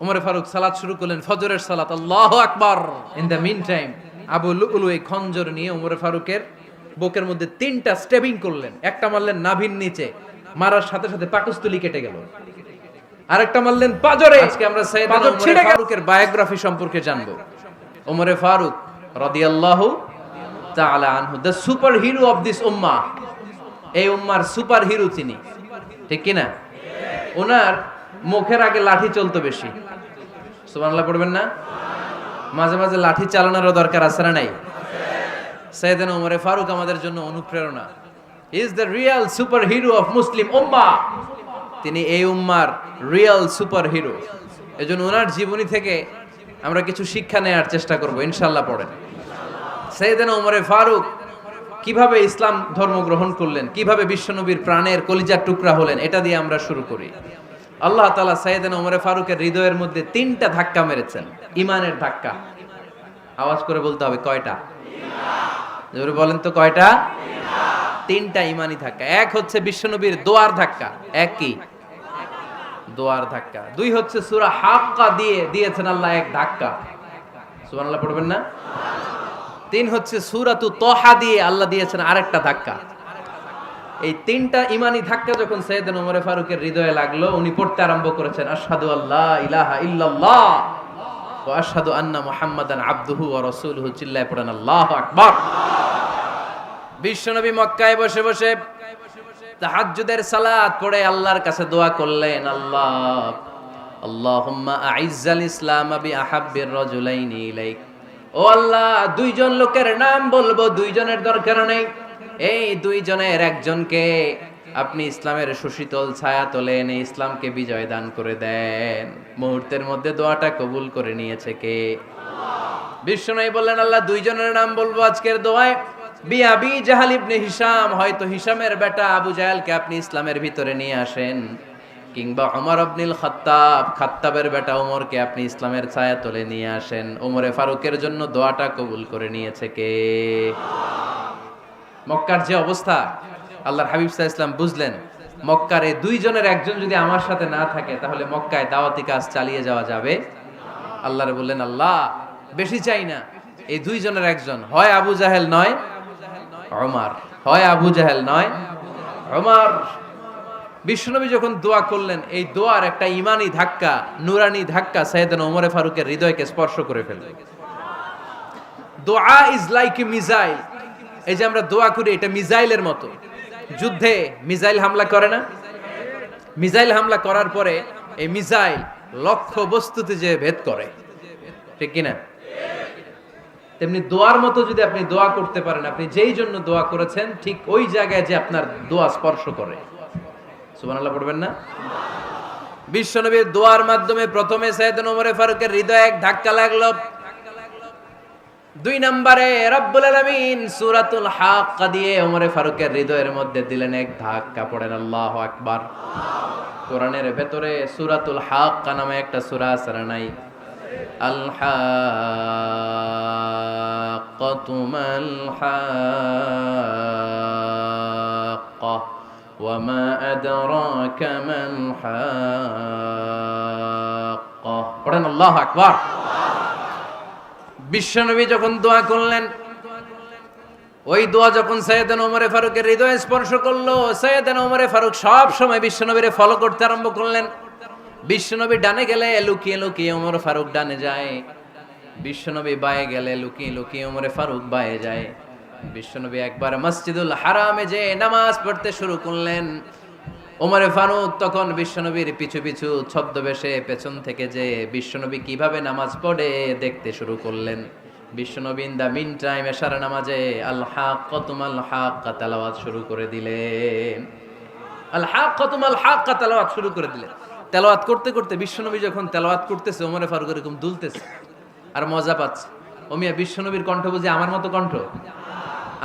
ওমর ফারুক সালাত শুরু করলেন, ফজরের সালাত, আল্লাহু আকবার। In the mean time Abu Lulu এই খঞ্জর নিয়ে ওমর ফারুকের বুকের মধ্যে 3টা স্টেবিং করলেন। একটা মারলেন নাভির নিচে, মারার সাথে সাথে পাকস্থলী কেটে গেল। আরেকটা মারলেন পাজরে। আজকে আমরা সাইয়েদনা ওমর ফারুকের বায়োগ্রাফি সম্পর্কে জানবো। ওমর ফারুক রাদিয়াল্লাহু তাআলা আনহু, the super hero of this উম্মাহ। এই উম্মার সুপার হিরো তিনি, ঠিক কি না? ওনার মুখের আগে লাঠি চলতো বেশি। সুবহানাল্লাহ পড়বেন না? মাঝে মাঝে লাঠি চালানোরও দরকার আছে না নাই? সাইয়েদনা ওমর ফারুক আমাদের জন্য অনুপ্রেরণা। Is the real super hero of Muslim উম্মাহ। তিনি এই উম্মার রিয়েল সুপার হিরো। এজন্য ওনার জীবনী থেকে আমরা কিছু শিক্ষা নেওয়ার চেষ্টা করব ইনশাআল্লাহ। পড়েন সাইয়েদনা ওমর ফারুক কিভাবে ইসলাম ধর্ম গ্রহণ করলেন, কিভাবে বিশ্বনবীর প্রাণের কলিজার টুকরা হলেন, এটা দিয়ে আমরা শুরু করি। আল্লাহ তাআলা সাইয়েদনা ওমর ফারুকের হৃদয়ের মধ্যে 3টা ধাক্কা মেরেছেন, ইমানের ধাক্কা। আওয়াজ করে বলতে হবে কয়টা? জোরে বলেন তো কয়টা? 3টা ইমানি ধাক্কা। এক হচ্ছে বিশ্বনবীর দোয়ার ধাক্কা। এক কি? দোয়ার ধাক্কা। 2 হচ্ছে সূরা হাক্কা দিয়ে দিয়েছেন আল্লাহ এক ধাক্কা। সুবহানাল্লাহ পড়বেন না? 3 হচ্ছে সূরাতু তাহা দিয়ে আল্লাহ দিয়েছেন আরেকটা ধাক্কা। এই 3টা ইমানি ধাক্কা যখন সাইয়েদনা ওমর ফারুকের হৃদয়ে লাগলো, উনি পড়তে আরম্ভ করেছেন, আশহাদু আল্লা ইলাহা ইল্লাল্লাহ ওয়া আশহাদু আন্না মুহাম্মাদান আবদুহু ওয়া রাসূলুহু। চিল্লায়ে পড়েন আল্লাহু আকবার। বিশ্বনবী মক্কায় বসে বসে তাহাজ্জুদের সালাত পড়ে আল্লাহর কাছে দোয়া করলেন, আল্লাহুম্মা আইজ্জাল ইসলাম বিআহাব্বির রাজুলাইনি ইলাইক। ও আল্লাহ, 2 জন লোকের নাম বলবো, 2 জনের দরকার নেই। এই 2 জনের একজনকে আপনি ইসলামের সুশীতল ছায়া তলে এনে ইসলামকে বিজয় দান করে দেন। মুহূর্তের মধ্যে দোয়াটা কবুল করে নিয়েছে কে? বিশ্বনবী বললেন, আল্লাহ 2 জনের নাম বলবো আজকের দোয়ায়। আবি জাহাল ইবনে হিশাম, হয়তো হিশামের বেটা আবু জাহেলকে আপনি ইসলামের ভিতরে নিয়ে আসেন, কিংবা ওমর ইবনুল খাত্তাব, খাত্তাবের বেটা ওমরকে আপনি ইসলামের ছায়া তলে নিয়ে আসেন। ওমরে ফারুকের জন্য দোয়াটা কবুল করে নিয়েছে কে? মক্কার যে অবস্থা, আল্লাহর হাবিব সাল্লাল্লাহু আলাইহি ওয়াসাল্লাম বুঝলেন মক্কার এই 2 জনের একজন যদি আমার সাথে না থাকে তাহলে মক্কায় দাওয়াতি কাজ চালিয়ে যাওয়া যাবে। আল্লাহরে বললেন, আল্লাহ বেশি চাই না, এই 2 জনের একজন, হয় আবু জাহেল নয় ওমর, হয় আবু জাহেল নয় ওমর। বিশ্বনবী যখন দোয়া করলেন, এই দোয়ার একটা ইমানি ধাক্কা, নুরানি ধাক্কা সাইয়েদনা ওমর ফারুকের হৃদয়কে স্পর্শ করে ফেলল। দোয়া ইজ লাইক এ মিসাইল। এই যে আমরা দোয়া করি, এটা মিসাইলের মতো। যুদ্ধে মিসাইল হামলা করে না? মিসাইল হামলা করার পরে এই মিসাইল লক্ষ্য বস্তুতে যে ভেদ করে, ঠিক কিনা? তেমনি দোয়ার মতো যদি আপনি দোয়া করতে পারেন, আপনি যেই জন্য দোয়া করেছেন ঠিক ওই জায়গায় যে আপনার দোয়া স্পর্শ করে। সুবহানাল্লাহ পড়বেন না? বিশ্বনবীর দোয়ার মাধ্যমে প্রথমে সাইয়েদনা ওমর ফারুকের হৃদয়ে এক ধাক্কা লাগলো। 2 নম্বরে রব্বুল আলামিন সূরাতুল হাক্কা দিয়ে ওমর ফারুকের হৃদয়ের মধ্যে দিলেন এক ধাক্কা। পড়েন আল্লাহু আকবার। কোরআনের ভেতরে সূরাতুল হাক্কা নামে একটা সূরা আছে না নাই? আল হাক্কাতু মাল হাক্কা ওয়া মা আদরাকা মাল হাক্কা। পড়েন আল্লাহু আকবার। বিশ্বনবী যখন দোয়া করলেন, ওই দোয়া যখন সাইয়েদনা ওমর ফারুকের হৃদয়ে স্পর্শ করলো, সাইয়েদনা ওমর ফারুক সব সময় বিশ্বনবীরে ফলো করতে আরম্ভ করলেন। বিশ্বনবী ডানে গেলে লুকিয়ে লুকিয়ে ওমর ফারুক ডানে যায়, বিশ্বনবী বায়ে গেলে লুকিয়ে লুকিয়ে ওমর ফারুক বায়ে যায়। বিশ্বনবী একবার মসজিদুল হারামে যে নামাজ পড়তে শুরু করলেন, ওমর ফারুক তখন বিশ্বনবীর পিছু পিছু ছদ্মবেশে পেছন থেকে যে বিশ্বনবী কিভাবে নামাজ পড়ে দেখতে শুরু করলেন। বিশ্বনবী ইন দা মিন টাইম এশার নামাজে আল হাক্কাতু মাল হাক্কা তেলাওয়াত শুরু করে দিলেন। আল হাক্কাতু মাল হাক্কা তেলাওয়াত শুরু করে দিলেন। তেলাওয়াত করতে করতে বিশ্বনবী যখন তেলাওয়াত করতেছে, ওমর ফারুক এরকম দুলতেছে আর মজা পাচ্ছে। ও মিয়া, বিশ্বনবীর কণ্ঠ বুঝি আমার মতো কণ্ঠ?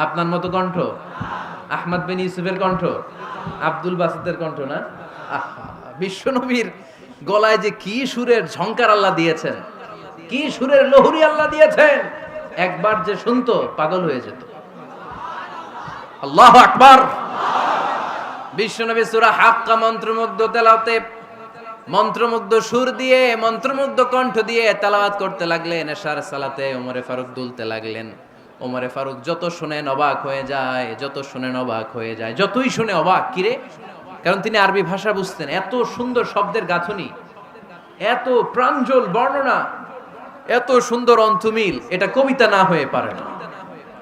আপনার মতো কণ্ঠ? আহমদ বিন ইউসুফের কণ্ঠ? আব্দুল বাসিতের কণ্ঠ না? বিশ্বনবীর গলায় যে কি সুরের ঝংকার আল্লাহ দিয়েছেন, কি সুরের লহরী আল্লাহ দিয়েছেন, একবার যে শুনতো পাগল হয়ে যেত। আল্লাহু আকবার। বিশ্বনবী সূরা হাক্কা মন্ত্রমুগ্ধ তেলাওয়াতে মন্ত্রমুগ্ধ সুর দিয়ে মন্ত্রমুগ্ধ কণ্ঠ দিয়ে তেলাওয়াত করতে লাগলেন। এশার সালাতে ওমরে ফারুক দুলতে লাগলেন। ওমরে ফারুক যত শুনেন অবাক হয়ে যায়, যত শুনেন অবাক হয়ে যায়, যতই শুনে অবাক। কিরে, কারণ তিনি আরবি ভাষা বুঝতেন। এত সুন্দর শব্দের গাঁথনি, এত প্রাঞ্জল বর্ণনা, এত সুন্দর অন্তমিল, এটা কবিতা না হয়ে পারে না।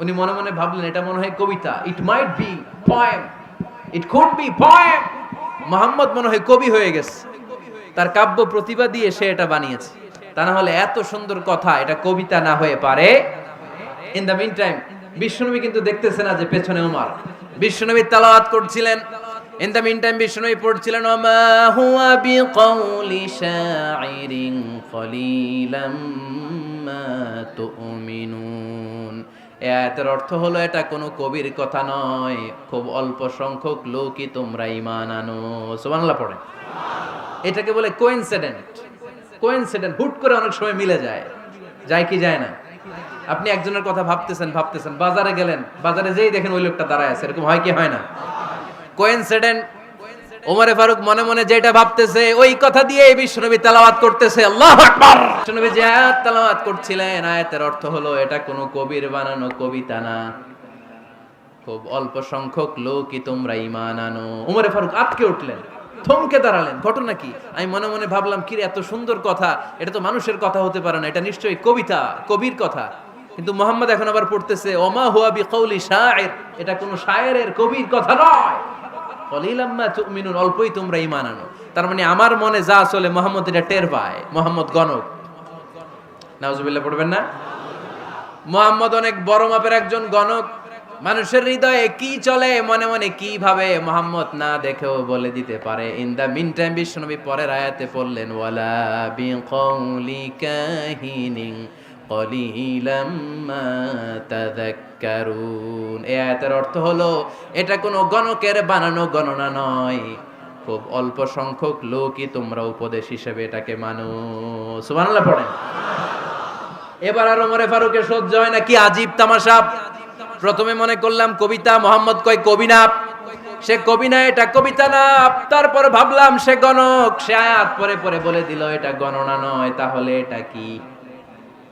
উনি মনে মনে ভাবলেন এটা মনে হয় কবিতা। It might be poem, it could be poem. Muhammad মনে হয় কবি হয়ে গেছে, তার কাব্য প্রতিভা দিয়ে সে এটা বানিয়েছে। তা না হলে এত সুন্দর কথা, এটা কবিতা না হয়ে পারে। ইন দ্য মিন টাইম বিশ্বনবী কিন্তু দেখতেছে না যে পেছনে ওমর। বিশ্বনবী তেলাওয়াত করছিলেন। ইন দ্য মিন টাইম বিশ্বনবী পড়ছিলেন ওমা হুয়া বিকাউলি শাইরিন কলিলাম মা তুমিনুন। এই আয়াতের অর্থ হলো এটা কোনো কবির কথা নয়, খুব অল্প সংখ্যক লোকই তোমরা ঈমান আনো। সুবহানাল্লাহ পড়ে। এটাকে বলে কোইন্সিডেন্ট। কোইন্সিডেন্ট হুট করে অনেক সময় মিলে যায়, যায় কি যায় না? আপনি একজনের কথা ভাবতেছেন ভাবতেছেন, বাজারে গেলেন, বাজারে যেই দেখেন ওই লোকটা দাঁড়ায় আছে, এরকম হয় কি হয় না? কোইন্সিডেন্ট। ওমরে ফারুক মনে মনে যেটা ভাবতেছে ওই কথা দিয়ে বিশ্বনবী তেলাওয়াত করতেছে। আল্লাহু আকবার। বিশ্বনবী যে আয়াত তেলাওয়াত করছিলেন, আয়াতের অর্থ হলো এটা কোনো কবির বানানো কবিতা না, খুব অল্প সংখ্যক লোকই তোমরা ঈমান আনো। ওমরে ফারুক আটকে উঠলেন, থমকে দাঁড়ালেন। ঘটনা কি? আমি মনে মনে ভাবলাম কি এত সুন্দর কথা, এটা তো মানুষের কথা হতে পারে না, এটা নিশ্চয়ই কবিতা, কবির কথা। কিন্তু মুহাম্মদ এখন আবার পড়তেছে ওমা হুয়া বিকাউলি শাইর, এটা কোনো শায়েরের কবির কথা নয়। কলিলাম মা তুমিনুন, অল্পই তোমরা ঈমান আনো। তার মানে আমার মনে যা চলে মুহাম্মদ এটা টের পায়। মুহাম্মদ গণক। নাউজুবিল্লাহ পড়বেন না? মুহাম্মদ অনেক বড় মাপের একজন গণক। মানুষের হৃদয়ে কি চলে, মনে মনে কি ভাবে, মুহাম্মদ না দেখেও বলে দিতে পারে। ইন দা মিন টাইম বিশ্বনবী পরের আয়াতে পড়লেন ওয়ালা বিকাউলি কাহিনিন কলিলাম মা তাযাক্কারুন। এই আয়াতের অর্থ হলো এটা কোনো গণকের বানানো গণনা নয়, খুব অল্প সংখ্যক লোকই তোমরা উপদেশ হিসেবে এটাকে মানো। সুবহানাল্লাহ পড়েন। এবার আর ওমরে ফারুকের সহ্য হয় না, কি আজীব তামাশা। প্রথমে মনে করলাম কবিতা, মোহাম্মদ কয় কবি না, সে কবি না, এটা কবিতা না। তারপর ভাবলাম সে গণক, সে আয়াত পরে পরে বলে দিল এটা গণনা নয়, তাহলে এটা কি?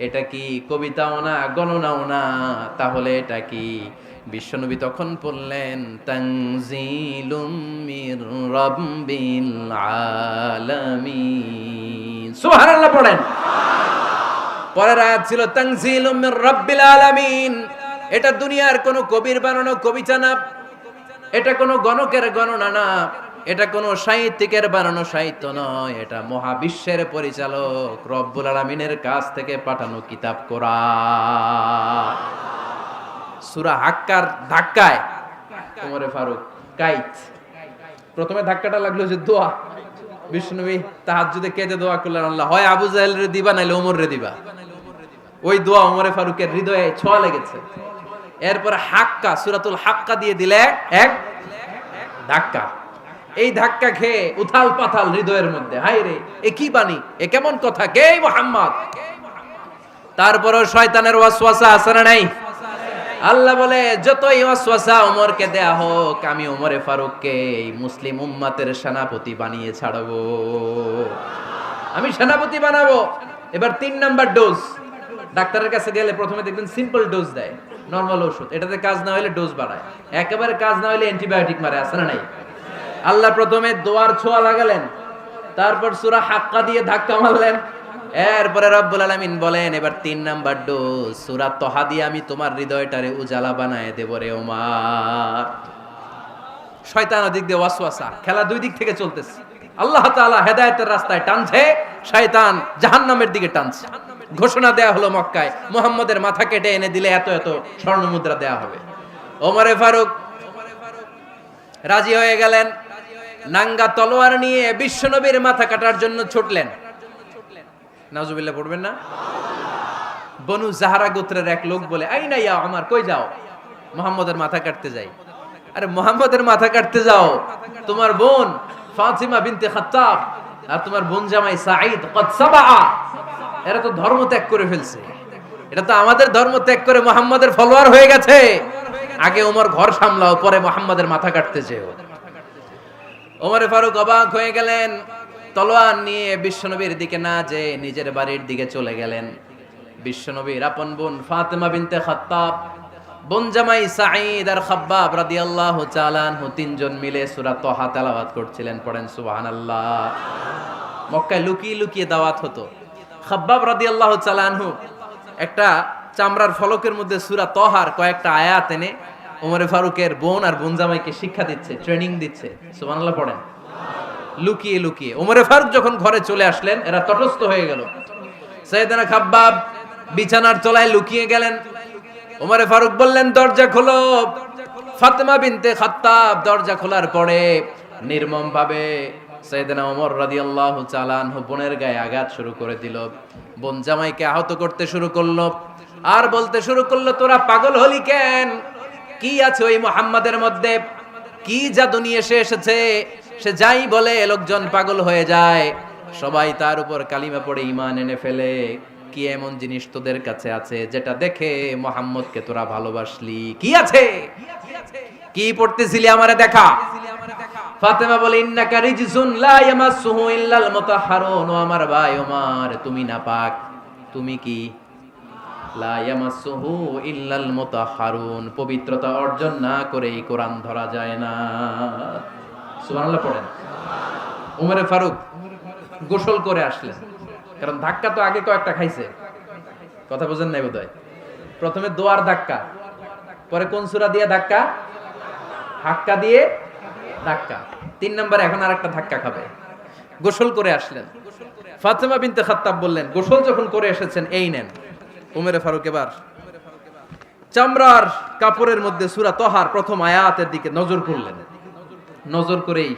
এটা কি কবিতাও না, গণনাও না, তাহলে এটা কি? বিশ্বনবী তখন বললেন তানজিলুম মির রাব্বিল আলামিন। সুবহানাল্লাহ পড়েন। পরের আয়াত ছিল তানজিলুম মির রাব্বিল আলামিন। এটা দুনিয়ার কোনো কবির বানানো কবিতা না, এটা কোনো গণকের গণনা না, এটা কোনো সাহিত্যিকের বানানো সাহিত্য নয়, এটা মহাবিশ্বের পরিচালক রব্বুল আলামিনের কাছ থেকে পাঠানো কিতাব কোরআন। সূরা হাক্কার ধাক্কায় ওমরে ফারুক কাইত। প্রথমে ধাক্কাটা লাগলো যে দোয়া। বিশ্বনবী তাহাজ্জুদে কেঁদে দোয়া করলেন, আল্লাহ হয় আবু জাহেল রে দিবা নাইলে ওমর রে দিবা। ওই দোয়া ওমরে ফারুকের হৃদয়ে ছোঁয়া লেগেছে। এরপর হাক্কা, সূরাতুল হাক্কা দিয়ে দিলে এক ধাক্কা। এই ধাক্কা খেয়ে উথাল পাথাল হৃদয়ের মধ্যে, হায় রে এ কি বাণী, এ কেমন কথা, কে মুহাম্মদ? তারপরও শয়তানের ওয়াসওয়াসা আছে না নাই? আল্লাহ বলে যতই ওয়াসওয়াসা ওমরকে দেয়া হোক, আমি ওমরে ফারুককে এই মুসলিম উম্মতের সেনাপতি বানিয়ে ছাড়বো, আমি সেনাপতি বানাবো। এবার 3 নাম্বার ডোজ। ডাক্তারের কাছে গেলে প্রথমে দেখবেন সিম্পল ডোজ দেয়, নরমাল ওষুধ, এটাতে কাজ না হলে ডোজ বাড়ায়, একেবারে কাজ না হলে অ্যান্টিবায়োটিক মারে, আছে না নাই? আল্লাহ প্রথমে দোয়ার ছোঁয়া লাগালেন, তারপর সূরা হাক্কা দিয়ে ধাক্কা মারলেন, এরপরে রব্বুল আলামিন বলেন এবার 3 নাম্বার ডোজ সূরা তহা দিয়ে আমি তোমার হৃদয়টারে উজালা বানায় দেব রে ওমর। শয়তান ওদিক দিয়ে ওয়াসওয়াসা, খেলা দুই দিক থেকে চলতেছে। আল্লাহ তাআলা হেদায়েতের রাস্তায় টানছে, শয়তান জাহান্নামের দিকে টানছে। ঘোষণা দেয়া হলো মক্কায়, মুহাম্মদের মাথা কেটে এনে দিলে এত এত স্বর্ণ মুদ্রা দেয়া হবে। ওমরে ফারুক রাজি হয়ে গেলেন, নাঙ্গা তলোয়ার নিয়ে বিশ্বনবীর মাথা কাটার জন্য ছুটলেন। নাউজুবিল্লাহ পড়বেন না? বনু জাহরা গোত্রের এক লোক বলে, আইনা ইয়া ওমর, কই যাও? মুহাম্মদের মাথা কাটতে যাই। আরে মুহাম্মদের মাথা কাটতে যাও? তোমার বোন ফাতিমা বিনতে খাত্তাব আর তোমার বোন জামাই সাঈদ কদ সাবা, এরা তো ধর্ম ত্যাগ করে ফেলছে, এটা তো আমাদের ধর্ম ত্যাগ করে মুহাম্মদের ফলোয়ার হয়ে গেছে। আগে ওমর ঘর সামলাও, পরে মুহাম্মদের মাথা কাটতে যেও। ওমরে ফারুক অবাক হয়ে গেলেন, তলোয়ার নিয়ে বিশ্বনবীর দিকে না যেয়ে নিজের বাড়ির দিকে চলে গেলেন। বিশ্বনবীর আপন বোন ফাতেমা বিনতে খাত্তাব, বোন জামাই সাঈদ আর খাব্বাব রাদিয়াল্লাহু তাআলা আনহু তিনজন মিলে সূরা তাহা তেলাওয়াত করছিলেন। পড়েন সুবহানাল্লাহ। মক্কায় লুকিয়ে লুকিয়ে দাওয়াত হতো। খাব্বাব রাদিয়াল্লাহু তাআলা আনহু একটা চামড়ার ফলকের মধ্যে সূরা তাহার কয়েকটা আয়াত এনে ওমরে ফারুকের বোন আর বোন জামাইকে শিক্ষা দিচ্ছে, ট্রেনিং দিচ্ছে। সুবহানাল্লাহ পড়েন। লুকিয়ে লুকিয়ে ওমরে ফারুক যখন ঘরে চলে আসলেন, এরা তটস্থ হয়ে গেল। সাইয়েদনা খাব্বাব বিছানার তলায় লুকিয়ে গেলেন। ওমরে ফারুক বললেন, দরজা খোলো। ফাতেমা বিনতে খাত্তাব দরজা খোলার পরে নির্মম ভাবে সাইয়েদনা ওমর রাদিয়াল্লাহু তাআলা আনহু বোনের গায়ে আঘাত শুরু করে দিল। বোন জামাইকে আহত করতে শুরু করলো আর বলতে শুরু করলো, তোরা পাগল হলি কেন? কি আছে ওই মুহাম্মাদের মধ্যে? কি জাদু নিয়ে এসেছে? সে যাই বলে লোকজন পাগল হয়ে যায়, সবাই তার উপর কালিমা পড়ে ঈমান এনে ফেলে। কি এমন জিনিস তোদের কাছে আছে যেটা দেখে মুহাম্মদকে তোরা ভালোবাসলি? কি আছে? কি পড়তেছিলি আমারে দেখা। ফাতেমা বলে, ইন্নাকা রিজসুন লা ইয়ামাসসুহু ইল্লাল মুতাহহারুন। ও আমার ভাই ওমর, তুমি নাপাক। তুমি কি? লা ইয়ামাসসুহু ইল্লাল মুতাহহারুন, পবিত্রতা অর্জন না করে এই কোরআন ধরা যায় না। সুবহানাল্লাহ পড়েন। ওমরে ফারুক গোসল করে আসলেন, কারণ ধাক্কা তো আগে কয়েকটা খাইছে। কথা বুঝেন নাই বোধহয়। প্রথমে দোয়ার ধাক্কা, পরে কোন সূরা দিয়ে ধাক্কা? হাক্কা দিয়ে ধাক্কা। 3 নম্বরে এখন আরেকটা ধাক্কা খাবে। গোসল করে আসলেন। ফাতেমা বিনতে খাত্তাব বললেন, গোসল যখন করে এসেছেন, এই নেন। ওমরে ফারুক এবার চামড়ার কাপড়ের মধ্যে সূরা তাহার প্রথম আয়াতের দিকে নজর করলেন। নজর করেই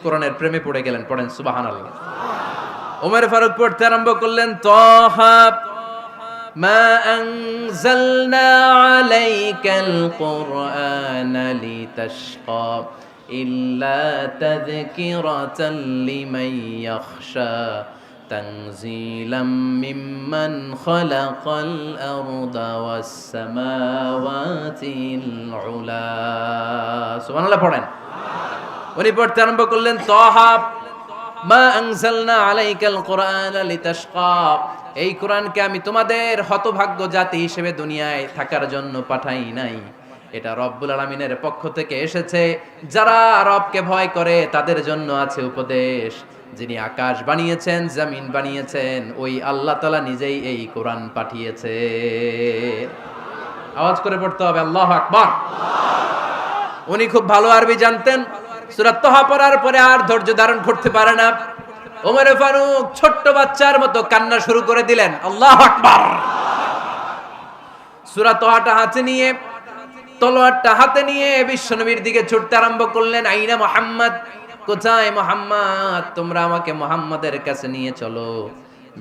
কোরআনের প্রেমে পড়ে গেলেন। পড়েন সুবহানাল্লাহ। ওমর ফারুক পড়তে আরম্ভ করলেন, তাহা মা আনজালনা আলাইকাল কুরআনা লিতাশকা ইল্লা তাযকিরাতাল লিমান ইয়াখশা তানজিলাম মিম্মান খালাকাল আরদা ওয়াস সামাওয়াতিল উলা। সুবহানাল্লাহ পড়েন। উনি পড়তে আরম্ভ করলেন, তাহা মা আনজালনা আলাইকাল কুরআনা লিতাশকা, এই কোরআনকে আমি তোমাদের হতভাগ্য জাতি হিসেবে দুনিয়ায় থাকার জন্য পাঠাই নাই। এটা রব্বুল আলামিনের পক্ষ থেকে এসেছে। যারা রবকে ভয় করে তাদের জন্য আছে উপদেশ। যিনি আকাশ বানিয়েছেন, জমিন বানিয়েছেন, ওই আল্লাহ তাআলা নিজেই এই কোরআন পাঠিয়েছে। আওয়াজ করে পড়তে হবে, আল্লাহু আকবার। উনি খুব ভালো আরবি জানতেন। সূরা তাহা পড়ার পরে আর ধৈর্য ধারণ করতে পারে না। ওমর ফারুক ছোট্ট বাচ্চার মতো কান্না শুরু করে দিলেন। আল্লাহু আকবার। সূরা তাহাটা হাতে নিয়ে, তলোয়ারটা হাতে নিয়ে বিশ্বনবীর দিকে ছুটতে আরম্ভ করলেন। আইনা মুহাম্মদ, কোথায় মুহাম্মদ? তোমরা আমাকে মুহাম্মাদের কাছে নিয়ে চলো।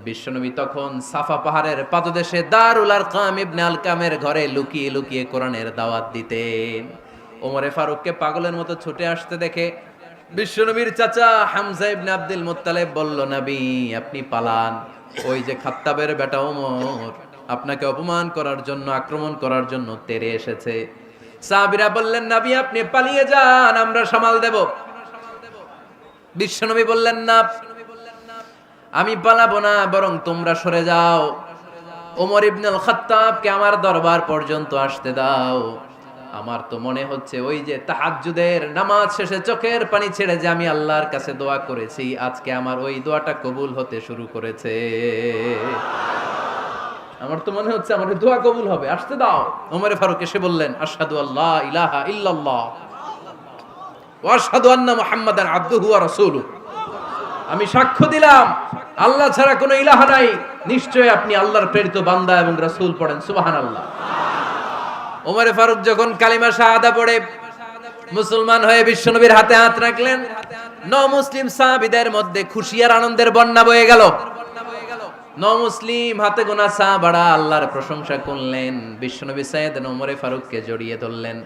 বিশ্বনবী তখন সাফা পাহাড়ের পাদদেশে দারুল আরকাম ইবনে আলকামের ঘরে লুকিয়ে লুকিয়ে কোরআনের দাওয়াত দিতেন। ওমরে ফারুককে পাগলের মতো ছুটে আসতে দেখে বিশ্বনবীর চাচা হামজা ইবনে আব্দুল মুত্তালিব বলল, নবী আপনি পালান। ওই যে খাত্তাবের বেটা ওমর আপনাকে অপমান করার জন্য, আক্রমণ করার জন্য তেরে এসেছে। সাহাবীরা বললেন, নবী আপনি পালিয়ে যান, আমরা সামাল দেব। বিশ্বনবী বললেন, না আমি পালাবো না, বরং তোমরা সরে যাও। ওমর ইবনুল খাত্তাবকে আমার দরবার পর্যন্ত আসতে দাও। আমার তো মনে হচ্ছে ওই যে তাহাজ্জুদের নামাজ শেষে চোখের পানি ছেড়ে যে আমি আল্লাহর কাছে দোয়া করেছি, আজকে আমার ওই দোয়াটা কবুল হতে শুরু করেছে। আমার তো মনে হচ্ছে আমার দোয়া কবুল হবে, আসতে দাও। ওমরে ফারুক এসে বললেন, আশহাদু আল্লা ইলাহা ইল্লাল্লাহ ওয়া আশহাদু আন্না মুহাম্মাদান আবদুহু ওয়া রাসূলুহু। আমি সাক্ষ্য দিলাম আল্লাহ ছাড়া কোনো ইলাহা নাই, নিশ্চয়ই আপনি আল্লাহর প্রেরিত বান্দা এবং রাসূল। পড়েন সুবহানাল্লাহ। ওমরে ফারুক যখন কালিমা শাহাদা পড়ে মুসলমান হয়ে বিশ্বনবীর হাতে হাত রাখলেন, মুসলিম সাহাবীদের মধ্যে খুশি আর আনন্দের বন্যা বয়ে গেল। মুসলিম হাতে গোনা সাহাবারা আল্লাহর প্রশংসা করলেন। বিশ্বনবী সাইয়েদনা ওমরে ফারুককে জড়িয়ে ধরলেন।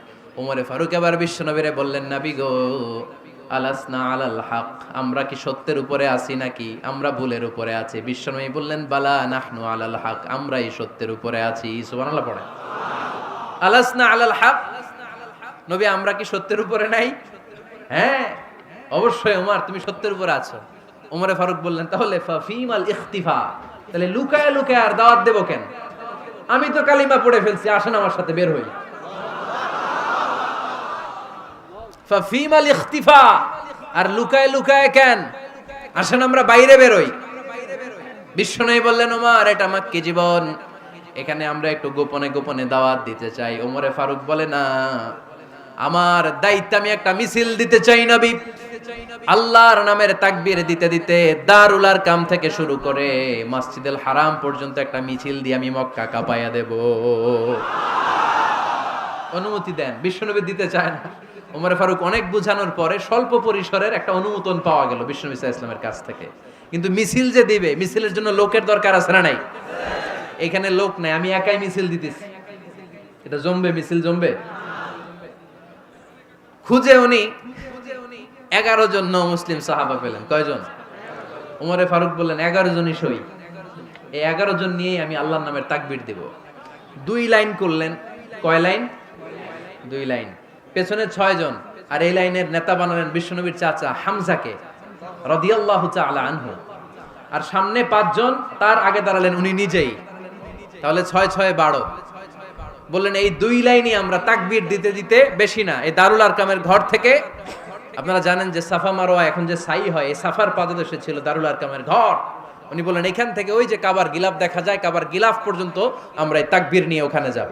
ওমরে ফারুক এবার বিশ্বনবীরে বললেন, নবী গো, আলাসনা আলাল হক, আমরা কি সত্যের উপরে আছি নাকি আমরা ভুলের উপরে আছি? বিশ্বনবী বললেন, বালা নাহনু আলাল হক, আমরাই সত্যের উপরে আছি। সুবহানাল্লাহ পড়ে। আলাসনা আলাল হক, নবী আমরা কি সত্যের উপরে নাই? হ্যাঁ অবশ্যই ওমর, তুমি সত্যের উপরে আছো। ওমরে ফারুক বললেন, তাহলে ফাফিমাল ইখতিফা, তাহলে লুকায় লুকায় আর দাওয়াত দেব কেন? আমি তো কালিমা পড়ে ফেলছি, আসেন আমার সাথে বের হই। ফাফিমাল ইখতিফা, আর লুকায় লুকায় কেন? আসেন আমরা বাইরে বেরোই। বিশ্বনবী বললেন, ওমর এটা মাক্কি জীবন, এখানে আমরা একটু গোপনে গোপনে দাওয়াত দিতে চাই। ওমরে ফারুক বলে, না, আমার দায়িত্ব, আমি একটা মিছিল দিতে চাই নবী। আল্লাহর নামের তাকবীর দিতে দিতে দারুল আরকাম থেকে শুরু করে মসজিদুল হারাম পর্যন্ত একটা মিছিল দিয়ে আমি মক্কা কাঁপাইয়া দেব। অনুমতি দেন। বিশ্বনবী দিতে চায় না। ওমর ফারুক অনেক বুঝানোর পরে স্বল্প পরিসরের একটা অনুমোদন পাওয়া গেল বিশ্বনবী সাল্লাল্লাহু আলাইহি ওয়াসাল্লামের কাছ থেকে। কিন্তু মিছিল যে দিবে, মিছিলের জন্য লোকের দরকার আছে না নাই? এখানে লোক নাই, আমি একাই মিছিল দিতেছি। এটা জমবে? মিছিল জমবে? খুঁজে উনি 11 জন মুসলিম সাহাবা পেলেন। কয়জন? ওমরে ফারুক বললেন, 11 জনই সই। এই 11 জন নিয়েই আমি আল্লাহর নামের তাকবীর দেব। 2 লাইন করলেন। কয় লাইন? 2 লাইন। পেছনে 6 জন, আর এই লাইনের নেতা বানালেন বিশ্বনবীর চাচা হামজাকে রাদিয়াল্লাহু তাআলা আনহু। আর সামনে 5 জন, তার আগে দাঁড়ালেন উনি নিজেই। তাহলে 6 6 12। বললেন, এই 2 লাইনই আমরা তাকবীর দিতে দিতে, বেশি না, এই দারুল আরকামের ঘর থেকে, আপনারা জানেন যে সাফা মারওয়া এখন যে সাই হয়, এই সাফার পাদদেশে ছিল দারুল আরকামের ঘর। উনি বললেন, এখান থেকে ওই যে কাবার গিলাফ দেখা যায়, কাবার গিলাফ পর্যন্ত আমরা এই তাকবীর নিয়ে ওখানে যাব।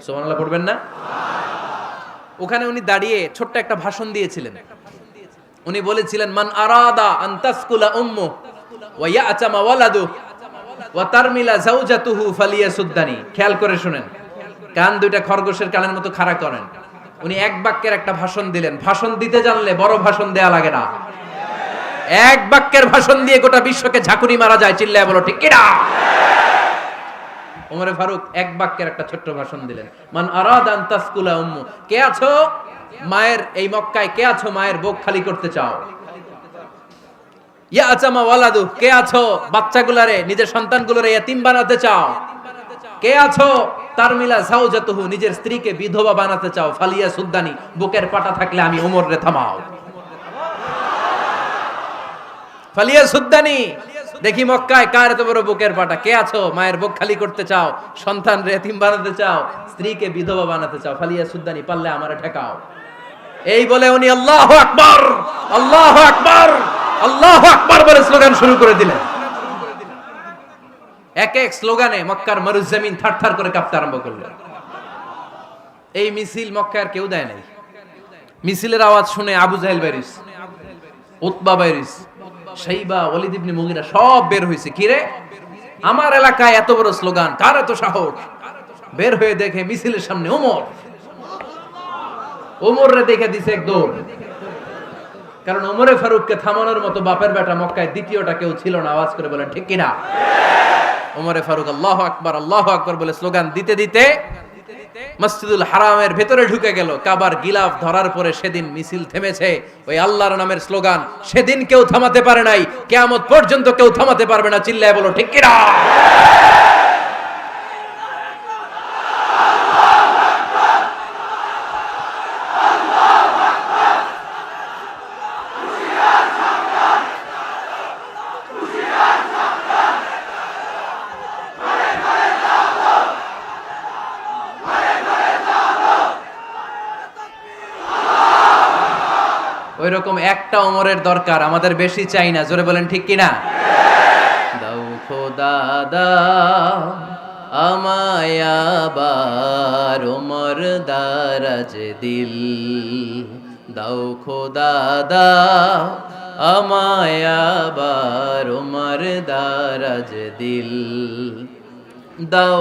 সুবহানাল্লাহ পড়বেন না? ওখানে উনি দাঁড়িয়ে ছোট্ট একটা ভাষণ দিয়েছিলেন। উনি বলেছিলেন, মান আরাদা আন তাসকুলা উম্মু ওয়া ইয়াতামা ওয়ালাদু ওয়া তারমিলা যাওজাতুহু ফালিয়াসুদ্দানি। খেয়াল করে শুনেন, কান দুইটা খরগোশের কানের মতো খাড়া করেন। উনি এক বাক্যের একটা ভাষণ দিলেন। ভাষণ দিতে জানলে বড় ভাষণ দেয়া লাগে না। এক বাক্যের ভাষণ দিয়ে গোটা বিশ্বকে ঝাঁকুনি মারা যায়। চিল্লায় বলো ঠিক কিনা? ওমরে ফারুক এক বাক্যের একটা ছোট্ট ভাষণ দিলেন। মান আরাদা আন তাসকুলা উম্মু, কে আছো মায়ের এই মক্কায়, কে আছো মায়ের বুক খালি করতে চাও? ইয়াতামা ওয়ালাদু, কে আছো বাচ্চাগুলারে, নিজের সন্তানগুলোরে ইয়াতিম বানাতে চাও? কে আছো তারমিলা যাওজাতুহু, নিজের স্ত্রীকে বিধবা বানাতে চাও? ফালিয়া সুদ্দানি, বুকের পাটা থাকলে আমি ওমর রে থামাও। ফালিয়া সুদ্দানি, দেখি মক্কায় কার এত বড় বুকের পাটা। কে আছো মায়ের বুক খালি করতে চাও, সন্তান রে এতিম বানাতে চাও, স্ত্রীকে বিধবা বানাতে চাও? ফালিয়া সুদ্দানি, পারলে আমারে ঠেকাও। এই বলে উনি আল্লাহু আকবার, আল্লাহু আকবার, আল্লাহু আকবার বলে স্লোগান শুরু করে দিলেন। এক এক স্লোগানে মক্কার মরুজমিন থারথার করে কাঁপতে আরম্ভ করলো। এই মিছিল মক্কার কেউ দেয় নাই। মিছিলের আওয়াজ শুনে আবু জাহেল বাইরিস, উতবা বাইরিস, শাইবা, ওয়ালিদ ইবনে মুগিরা সব বের হইছে। কি রে, আমার এলাকায় এত বড় স্লোগান, কার এত সাহস? বের হয়ে দেখে মিছিলের সামনে ওমর। ওমর রে দেখে দিছে এক দৌড়। কারণ ওমরে ফারুককে থামানোর মতো বাপের বেটা মক্কায় দ্বিতীয়টা কেউ ছিল না। আওয়াজ করে বলেন ঠিক কিনা? ওমরে ফারুক আল্লাহু আকবার, আল্লাহু আকবার বলে স্লোগান দিতে দিতে মসজিদুল হারামের ভেতরে ঢুকে গেল। কাবার গিলাফ ধরার পরে সেদিন মিছিল থেমেছে। ওই আল্লাহর নামের স্লোগান সেদিন কেউ থামাতে পারে নাই, কিয়ামত পর্যন্ত কেউ থামাতে পারবে না। চিল্লায় বলো ঠিক কিনা? ওইরকম একটা ওমরের দরকার, আমাদের বেশি চাই না। জোরে বলেন ঠিক কিনা? দাও খোদা দাও আমায় আবার ওমর দারাজ দিল, দাও খোদা দাও আমায় আবার ওমর দারাজ দিল, দাও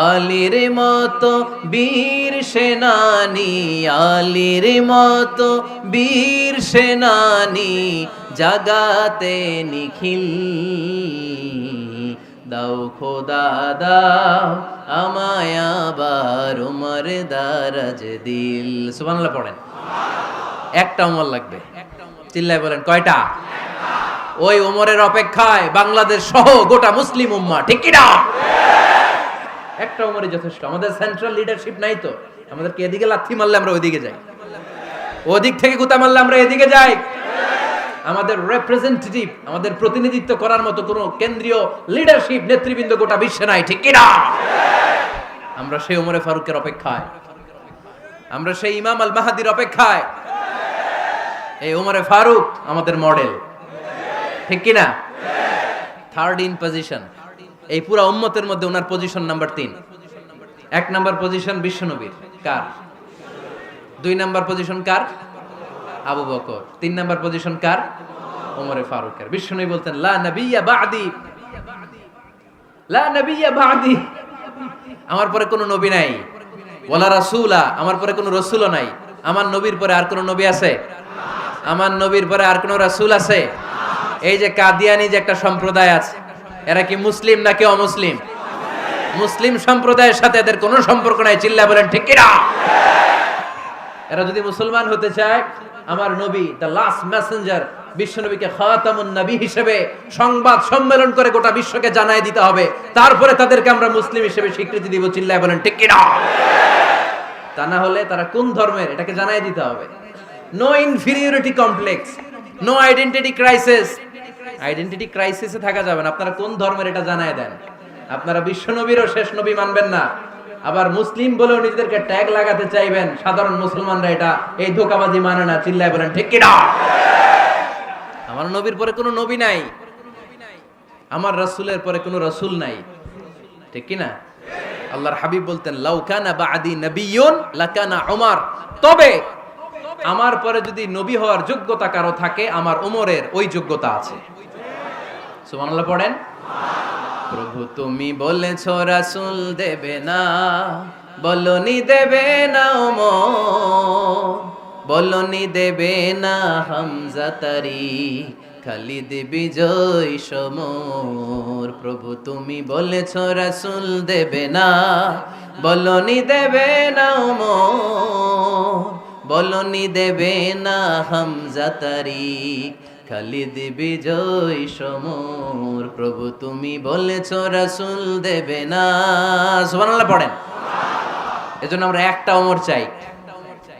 আলীর মতো বীর সেনানি, আলীর মতো বীর সেনানি জাগাতে নিখিল, দাও খোদা দাও আমায় আবার ওমর দারাজ দিল। সুবহানাল্লাহ পড়েন। একটা ওমর লাগবে। চিল্লায় বলেন কয়টা? ওই ওমরের অপেক্ষায় বাংলাদেশ সহ গোটা মুসলিম উম্মাহ। ঠিক কি না? একটা ওমরই যথেষ্ট। আমাদের সেন্ট্রাল লিডারশিপ নাই তো, আমাদেরকে এদিকে লাথি মারলে আমরা ওইদিকে যাই, ওদিক থেকে গুতা মারলে আমরা এদিকে যাই। আমাদের রিপ্রেজেন্টেটিভ, আমাদের প্রতিনিধিত্ব করার মতো কোনো কেন্দ্রীয় লিডারশিপ নেতৃবৃন্দ গোটা বিশ্বে নাই, ঠিক কিনা? আমরা সেই ওমরে ফারুকের অপেক্ষায়, আমরা সেই ইমাম আল মাহাদির অপেক্ষায়। এই ওমরে ফারুক আমাদের মডেল, ঠিক কিনা? থার্ড ইন পজিশন এই পুরা উম্মতের মধ্যে ওনার পজিশন নাম্বার 3। 1 নাম্বার পজিশন বিশ্বনবীর, কার? 2 নাম্বার পজিশন কার? আবু বকর। 3 নাম্বার পজিশন কার? ওমরে ফারুকের। বিশ্বনবী বলতেন লা নবিয়্যা বা'দি, লা নবিয়্যা বা'দি, আমার পরে কোনো নবী নাই। ওয়ালা রাসূলা, আমার পরে কোনো রাসূলও নাই। আমার নবীর পরে আর কোনো নবী আছে? আমার নবীর পরে আর কোনো রাসূল আছে? এই যে কাদিয়ানি যে একটা সম্প্রদায় আছে, এরা কি মুসলিম নাকি অমুসলিম? মুসলিম সম্প্রদায়ের সাথে এদের কোনো সম্পর্ক নাই, চিল্লা বলেন ঠিক কিনা? এরা যদি মুসলমান হতে চায়, আমার নবী দ্য লাস্ট মেসেঞ্জার বিশ্বনবীকে খাতামুন নবী হিসেবে সংবাদ সম্মেলন করে গোটা বিশ্বকে জানাই দিতে হবে, তারপরে তাদেরকে আমরা মুসলিম হিসেবে স্বীকৃতি দিব, চিল্লা বলেন ঠিক কিনা? তা না হলে তারা কোন ধর্মের এটাকে জানাই দিতে হবে। No inferiority complex, no identity crisis. Identity ক্রাইসিসে থাকা যাবে না। আপনারা কোন ধর্মের এটা জানায় দেন। আপনারা বিশ্বনবীরও শেষ নবী মানবেন না, আবার মুসলিম বলেও নিজেদেরকে ট্যাগ লাগাতে চাইবেন। সাধারণ মুসলমানরা এটা এই ধোঁকাবাজি মানে না, চিল্লায় বলেন ঠিক কিনা? আমার নবীর পরে কোনো নবী নাই, আমার রাসূলের পরে কোনো রাসূল নাই, ঠিক কিনা? আল্লাহর হাবিব বলতেন লাউ কানা বা'দি নাবিয়্যুন লাকানা উমর, তবে আমার পরে যদি নবী হওয়ার যোগ্যতা কারো থাকে, আমার ওমরের ওই যোগ্যতা আছে। সুবহানাল্লাহ পড়েন। প্রভু তুমি বলেছ রাসূল দেবে না, বলনি দেবে না ওমর, বলনি দেবে না হামজা তারি, খালিদ বিজয় সমর। প্রভু তুমি বলেছ রাসূল দেবে না, বলনি দেবে না ওমর, বলনি দেবে না হামজা তারি, খালিদ বিজয় সমর। প্রভু তুমি বলেছ রাসূল দেবে না। সুবহানাল্লাহ পড়েন। এজন্য আমরা একটা ওমর চাই।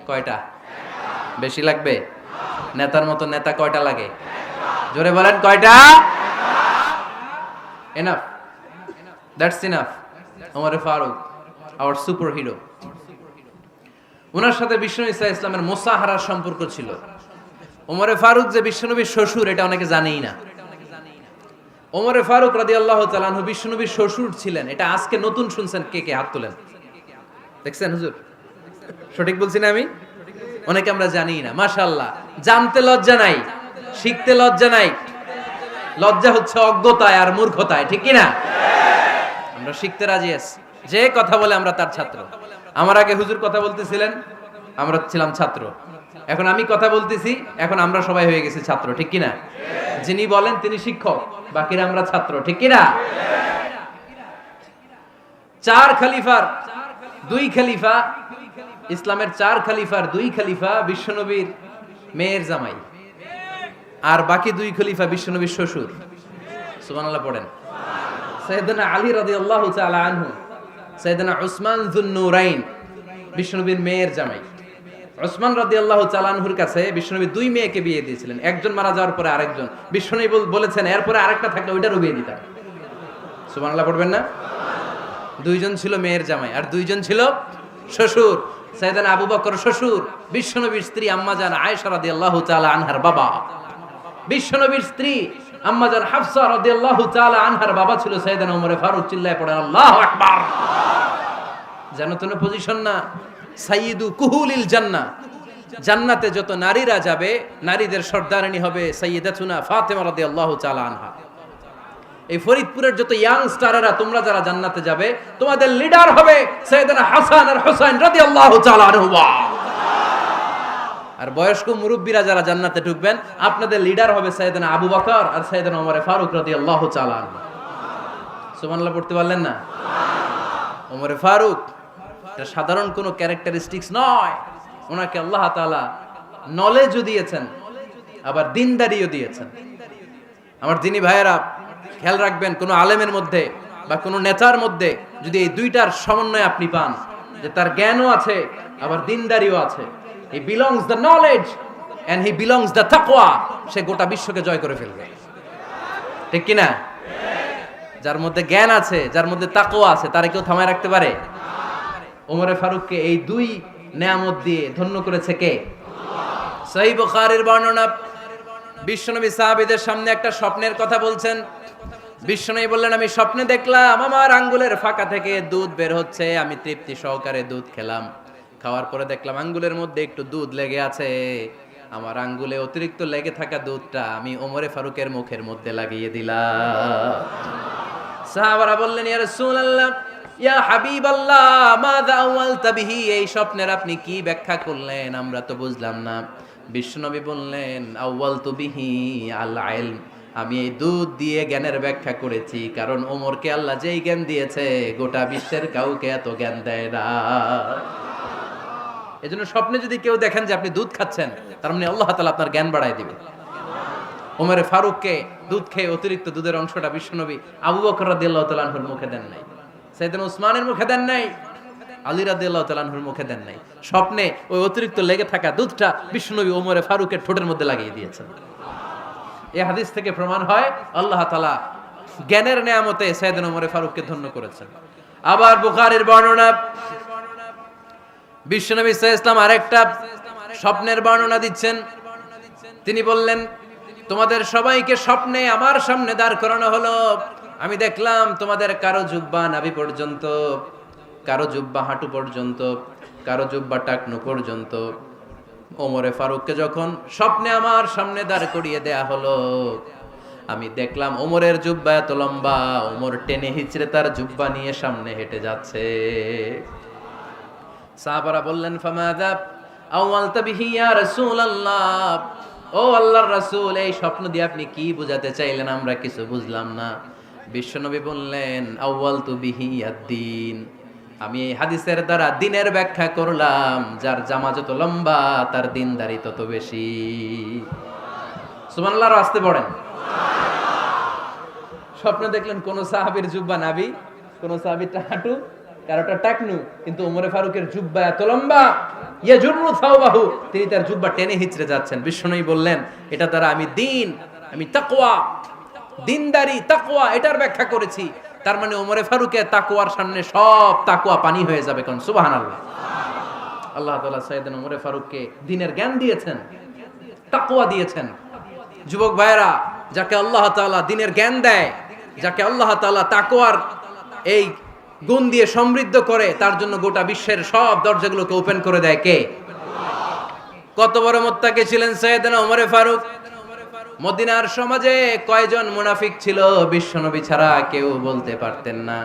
কয়টা? বেশি লাগবে? নেতার মতো নেতা কয়টা লাগে? জোরে বলেন কয়টা? Enough, that's enough. Omar Farooq our superhero. ওনার সাথে বিশ্বনবী সাল্লাল্লাহু আলাইহি ওয়াসাল্লামের মুসাহারার সম্পর্ক ছিল। ওমরে ফারুক যে বিশ্বনবীর শ্বশুর, এটা অনেকে জানেই না। ওমরে ফারুক রাদিয়াল্লাহু তাআলা আনহু বিশ্বনবীর শ্বশুর ছিলেন। এটা আজকে নতুন শুনছেন, কে কে হাত তোলেন? দেখছেন হুজুর? সঠিক বলছি না আমি? অনেকে আমরা জানিই না। মাশাআল্লাহ, জানতে লজ্জা নাই, শিখতে লজ্জা নাই। লজ্জা হচ্ছে অজ্ঞতায় আর মূর্খতায়, ঠিক কি না? আমরা শিখতে রাজি আছি। যে কথা বলে আমরা তার ছাত্র। আমার আগে হুজুর কথা বলতেছিলেন, আমরা ছিলাম ছাত্র। এখন আমি কথা বলতেছি, এখন আমরা সবাই হয়ে গেছি ছাত্র, ঠিক কি না? যিনি বলেন তিনি শিক্ষক, বাকিরা আমরা ছাত্র, ঠিক কি না? 4 খলিফার 2 খলিফা, ইসলামের 4 খলিফার 2 খলিফা বিশ্বনবীর মেয়ের জামাই, আর বাকি 2 খলিফা বিশ্বনবীর শ্বশুর। সুবহানাল্লাহ পড়েন। সাইয়েদনা আলী রাদিয়াল্লাহু তাআলা আনহু, সাইয়েদনা উসমান যুন-নূরাইন বিশ্বনবীর মেয়ের জামাই। উসমান রাদিয়াল্লাহু তাআলা আনহুর কাছে বিশ্বনবী 2 মেয়েকে বিয়ে দিয়েছিলেন। একজন মারা যাওয়ার পরে আরেকজন। বিশ্বনবী বলেছেন এরপরে আরেকটা থাকলে ওইটারও বিয়ে দিতাম। সুবহানাল্লাহ পড়বেন না? 2 জন ছিল মেয়ের জামাই আর 2 জন ছিল শ্বশুর। সাইয়েদনা আবু বকর শ্বশুর, বিশ্বনবীর স্ত্রী আম্মাজান আয়েশা রাদিয়াল্লাহু তাআলা আনহার বাবা। বিশ্বনবীর স্ত্রী আম্মাজান হাফসা রাদিয়াল্লাহু তাআলা আনহার বাবা ছিল সাইয়েদনা ওমর ফারুক। চিল্লায় পড়েন আল্লাহু আকবার। জানো তো না পজিশন না? সাইয়্যিদু কুহুলিল জান্নাহ, জান্নাতে যত নারীরা যাবে, নারীদের সর্দারিনী হবে সাইয়্যিদাতুনা ফাতেমা রাদিয়াল্লাহু তাআলা আনহা। এই ফরিদপুরের যত ইয়াং স্টারেরা তোমরা যারা জান্নাতে যাবে, তোমাদের লিডার হবে সাইয়েদনা হাসান আর হুসাইন রাদিয়াল্লাহু তাআলা আনহুমা। আর বয়স্ক মুরব্বীরা যারা জান্নাতে ঢুকবেন, আপনাদের লিডার হবে সাইয়েদনা আবু বকর আর সাইয়েদনা ওমর ফারুক রাদিয়াল্লাহু তাআলা আনহু। সুবহানাল্লাহ পড়তে পারলেন না? ওমর ফারুক এটা সাধারণ কোনো ক্যারেক্টারিস্টিক্স নয়। ওনাকে আল্লাহ তাআলা নলেজও দিয়েছেন, আবার দিনদারিও দিয়েছেন। আমার দিনী ভাইয়েরা খেয়াল রাখবেন, কোনো আলেমের মধ্যে বা কোনো নেতার মধ্যে যদি এই দুইটার সমন্বয় আপনি পান, যে তার জ্ঞানও আছে আবার দিনদারিও আছে, হি belongs the knowledge and he belongs the taqwa, সে গোটা বিশ্বকে জয় করে ফেলবে। ঠিক কি না? যার মধ্যে জ্ঞান আছে, যার মধ্যে তাকওয়া আছে, তারে কেউ থামায় রাখতে পারে? ওমরে ফারুককে এই দুই নেয়ামত দিয়ে ধন্য করেছে কে? সহিহ বুখারীর বর্ণনা, বিশ্বনবী সাহাবীদের সামনে একটা স্বপ্নের কথা বলছেন। বিশ্বনবী বললেন, আমি স্বপ্নে দেখলাম আমার আঙ্গুলের ফাঁকা থেকে দুধ বের হচ্ছে, আমি তৃপ্তি সহকারে দুধ খেলাম। খাওয়ার পরে দেখলাম আঙ্গুলের মধ্যে একটু দুধ লেগে আছে। আমার আঙ্গুলে অতিরিক্ত লেগে থাকা দুধটা আমি ওমরে ফারুকের মুখের মধ্যে লাগিয়ে দিলাম। সাহাবারা বললেন, ইয়া রাসূলুল্লাহ, ইয়া হাবিবাল্লাহ, মাযা আওয়ালতা বিহি, এই স্বপ্নের আপনি কি ব্যাখ্যা করলেন, আমরা তো বুঝলাম না। বিশ্বনবী বললেন, আওয়ালতু বিহি আল ইলম, আমি এই দুধ দিয়ে জ্ঞানের ব্যাখ্যা করেছি, কারণ ওমরকে আল্লাহ যেই জ্ঞান দিয়েছে গোটা বিশ্বের কাউকে এত জ্ঞান দেয় না। এজন্য স্বপ্নে যদি কেউ দেখেন যে আপনি দুধ খাচ্ছেন, তার মানে আল্লাহ তাআলা আপনার জ্ঞান বাড়ায় দিবে। ওমরে ফারুককে দুধ খেয়ে অতিরিক্ত দুধের অংশটা বিশ্বনবী আবু বকর রাদিয়াল্লাহু তাআলা আনহুর মুখে দেন নাই, সাইয়েদনা উসমানের মুখে দেন নাই, আলী রাদিয়াল্লাহু তাআলা আনহুর মুখে দেন নাই। স্বপ্নে ওই অতিরিক্ত লেগে থাকা দুধটা বিশ্বনবী ওমরে ফারুকের ঠোঁটের মধ্যে লাগিয়ে দিয়েছেন। এই হাদিস থেকে প্রমাণ হয় আল্লাহ তাআলা জ্ঞানের নেয়ামতে সাইয়েদনা ওমরে ফারুককে ধন্য করেছেন। আবার বুখারীর বর্ণনা, বিশ্বনবী সাল্লাল্লাহু আলাইহি ওয়াসাল্লাম আরেকটা স্বপ্নের বর্ণনা দিচ্ছেন। তিনি বললেন, তোমাদের সবাইকে স্বপ্নে আমার সামনে দাঁড় করানো হলো। আমি দেখলাম তোমাদের কারো জুব্বা নাভি পর্যন্ত, কারো জুব্বা হাঁটু পর্যন্ত, কারো জুব্বা টাকনু পর্যন্ত। ওমরে ফারুককে যখন স্বপ্নে আমার সামনে দাঁড় করিয়ে দেয়া হলো, আমি দেখলাম ওমরের জুব্বা এত লম্বা, ওমর টেনে হিচড়ে তার জুব্বা নিয়ে সামনে হেঁটে যাচ্ছে। সাহাবারা বললেন, ফামাযা আওয়ালতা বিহি ইয়া রাসূলুল্লাহ, ও আল্লাহর রাসূল, এই স্বপ্ন দিয়ে আপনি কি বোঝাতে চাইলেন, আমরা কিছু বুঝলাম না। বিশ্বনবী বললেন, আউয়ালতু বিহি আদ-দীন, আমি এই হাদিসের দ্বারা দ্বীনের ব্যাখ্যা করলাম, যার জামা যত লম্বা তার দ্বীনদারি তত বেশি। সুবহানাল্লাহ, আসতে পড়েন। স্বপ্নে দেখলেন কোন সাহাবীর জুব্বা নাভি, কোন সাহাবীরটা হাঁটু, কারোটা টাকনু, কিন্তু ওমরে ফারুকের জুব্বা এত লম্বা, ইয়াজুরু সাওবাহু, তিনি তার জুব্বা টেনে হিচড়ে যাচ্ছেন। বিশ্বনবী বললেন, এটা দ্বারা আমি দ্বীন, আমি তাকওয়া, দ্বীনদারি, তাকওয়া, এটার ব্যাখ্যা করেছি। তার মানে ওমরে ফারুকের তাকওয়ার সামনে সব তাকওয়া পানি হয়ে যাবে। কোন সুবহানাল্লাহ। আল্লাহ তাআলা সাইয়েদনা ওমরে ফারুককে দ্বীনের জ্ঞান দিয়েছেন, তাকওয়া দিয়েছেন। যুবক ভাইরা, যাকে আল্লাহ তাআলা দ্বীনের জ্ঞান দেয়, যাকে আল্লাহ তাআলা তাকওয়ার এই গুণ দিয়ে সমৃদ্ধ করে, তার জন্য গোটা বিশ্বের সব দরজাগুলোকে ওপেন করে দেয় কে? কত বড় মুত্তাকি ছিলেন সাইয়েদনা ওমরে ফারুক। মদিনার সমাজে কয়জন মুনাফিক ছিল বিশ্বনবী ছাড়া কেউ বলতে পারতেন না।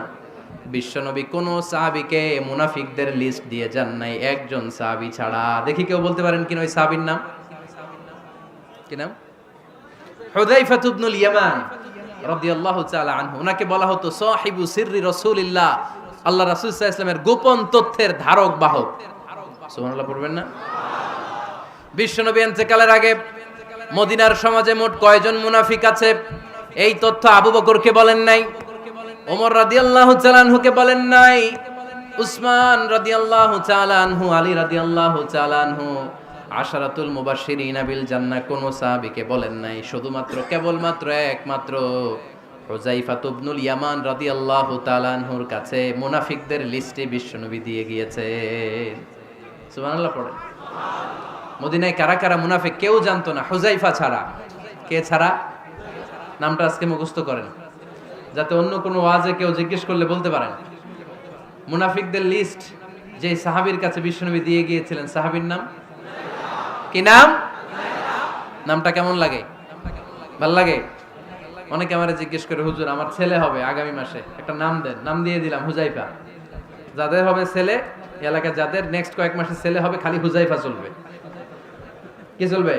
বিশ্বনবী কোন সাহাবীকে মুনাফিকদের লিস্ট দিয়ে যান নাই, একজন সাহাবী ছাড়া। দেখি কেউ বলতে পারেন কিনা ওই সাহাবীর নাম? কি নাম? হুযায়ফা ইবনুল ইয়ামান রাদিয়াল্লাহু তাআলা আনহু। ওনাকে বলা হতো সাহিবু সিররি রাসূলিল্লাহ, আল্লাহ রাসূল সাল্লাল্লাহু আলাইহি ওয়াসাল্লামের গোপন তথ্যের ধারক বাহক। সুবহানাল্লাহ পড়বেন না? বিশ্বনবী ইন্তেকালের আগে মদিনার সমাজে মোট কয়জন মুনাফিক আছে, এই তথ্য আবু বকরকে বলেন নাই, ওমর রাদিয়াল্লাহু তাআলা আনহুকে বলেন নাই, উসমান রাদিয়াল্লাহু তাআলা আনহু, আলী রাদিয়াল্লাহু তাআলা আনহু, আশারাতুল মুবাশশিরিনা বিল জান্নাহ কোন সাহাবীকে বলেন নাই। শুধুমাত্র কেবলমাত্র একমাত্র হুযায়ফা ইবনুল ইয়ামান রাদিয়াল্লাহু তাআলা আনহুর কাছে মুনাফিকদের লিস্টে বিশ্বনবী দিয়ে গিয়েছেন। সুবহানাল্লাহ পড়েন। মদিনায় কারা কারা মুনাফিক কেউ জানতো না হুযায়ফা ছাড়া। কে ছাড়া? নামটা আজকে মুখস্থ করেন, যাতে অন্য কোনো ওয়াজে কেউ জিজ্ঞেস করলে বলতে পারেন। মুনাফিকদের লিস্ট যে সাহাবীর কাছে বিশ্বনবী দিয়ে গিয়েছিলেন, সাহাবীর নাম কি? নাম? নামটা কেমন লাগে? ভাল লাগে? অনেকে আমারে জিজ্ঞেস করে, হুজুর আমার ছেলে হবে আগামী মাসে, একটা নাম দেন। নাম দিয়ে দিলাম হুযায়ফা। যাদের হবে ছেলে, এলাকায় যাদের নেক্সট কয়েক মাসে ছেলে হবে, খালি হুযায়ফা চলবে। কি চলবে?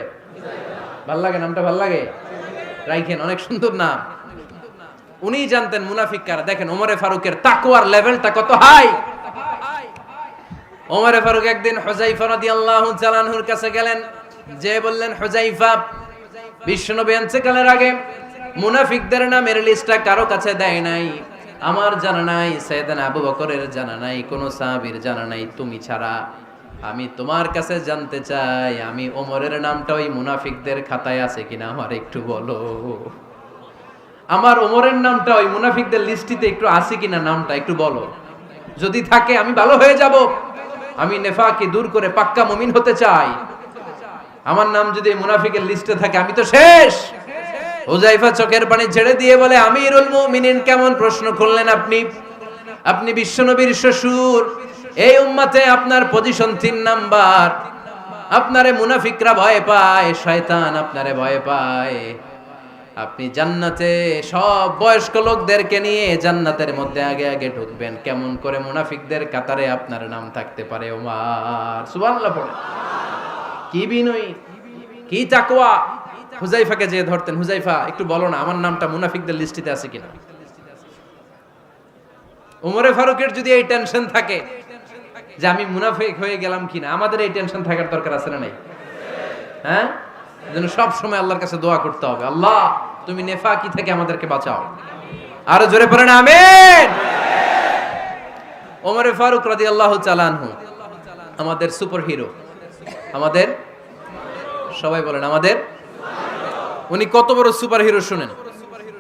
ভাল লাগে? নামটা ভাল লাগে? রাইখেন, অনেক সুন্দর নাম। উনি জানতেন মুনাফিক কারা। দেখেন ওমরে ফারুকের তাকওয়ার লেভেলটা কত হাই। ওমরে ফারুক একদিন হুযায়ফা রাদিয়াল্লাহু তাআলা আনহুর কাছে গেলেন, যে বললেন, হুযায়ফা, বিশ্বনবী ইন্তেকালের আগে মুনাফিকদের নামের লিস্টটা কারো কাছে দেয় নাই, আমার জানা নাই, সাইয়েদনা আবু বকরের জানা নাই, কোন সাহাবীর জানা নাই, তুমি ছাড়া। আমি তোমার কাছে জানতে চাই, আমি ওমরের নামটা ওই মুনাফিকদের খাতায় আছে কিনা আমার একটু বলো। আমার ওমরের নামটা ওই মুনাফিকদের লিস্টিতে একটু আছে কিনা, নামটা একটু বলো। যদি থাকে আমি ভালো হয়ে যাব, আমি নেফাকি দূর করে পাক্কা মুমিন হতে চাই। আমার নাম যদি মুনাফিকের লিস্টে থাকে আমি তো শেষ। হুযায়ফা চোখের পানি ছেড়ে দিয়ে বলে, আমিরুল মুমিনিন, কেমন প্রশ্ন করলেন আপনি? আপনি বিশ্বনবীর শ্বশুর, এই উম্মতে আপনার পজিশন 3 নাম্বার। আপনারে মুনাফিকরা ভয় পায়, শয়তান আপনারে ভয় পায়। আপনি জান্নাতে সব বয়স্ক লোকদেরকে নিয়ে জান্নাতের মধ্যে আগে আগে ঢুকবেন, কেমন করে মুনাফিকদের কাতারে আপনার নাম থাকতে পারে ওমর? সুবহানাল্লাহ পড়ে। কি বিনয়ী, কি তাকওয়া। হুযায়ফাকে যে ধরতেন, হুযায়ফা একটু বলো না আমার নামটা মুনাফিকদের লিস্টিতে আছে কিনা। ওমরে ফারুকের যদি এই টেনশন থাকে যে আমি মুনাফিক হয়ে গেলাম কিনা, আমাদের এই টেনশন থাকার দরকার আছে না নাই? হ্যাঁ, যেন সব সময় আল্লাহর কাছে দোয়া করতে হবে, আল্লাহ তুমি নেফাকি থেকে আমাদেরকে বাঁচাও। আরো জোরে পড়েন আমিন। ওমরে ফারুক রাদিয়াল্লাহু তাআলা আনহু আমাদের সুপার হিরো, আমাদের সবাই বলেন আমাদের। উনি কত বড় সুপার হিরো শুনেন।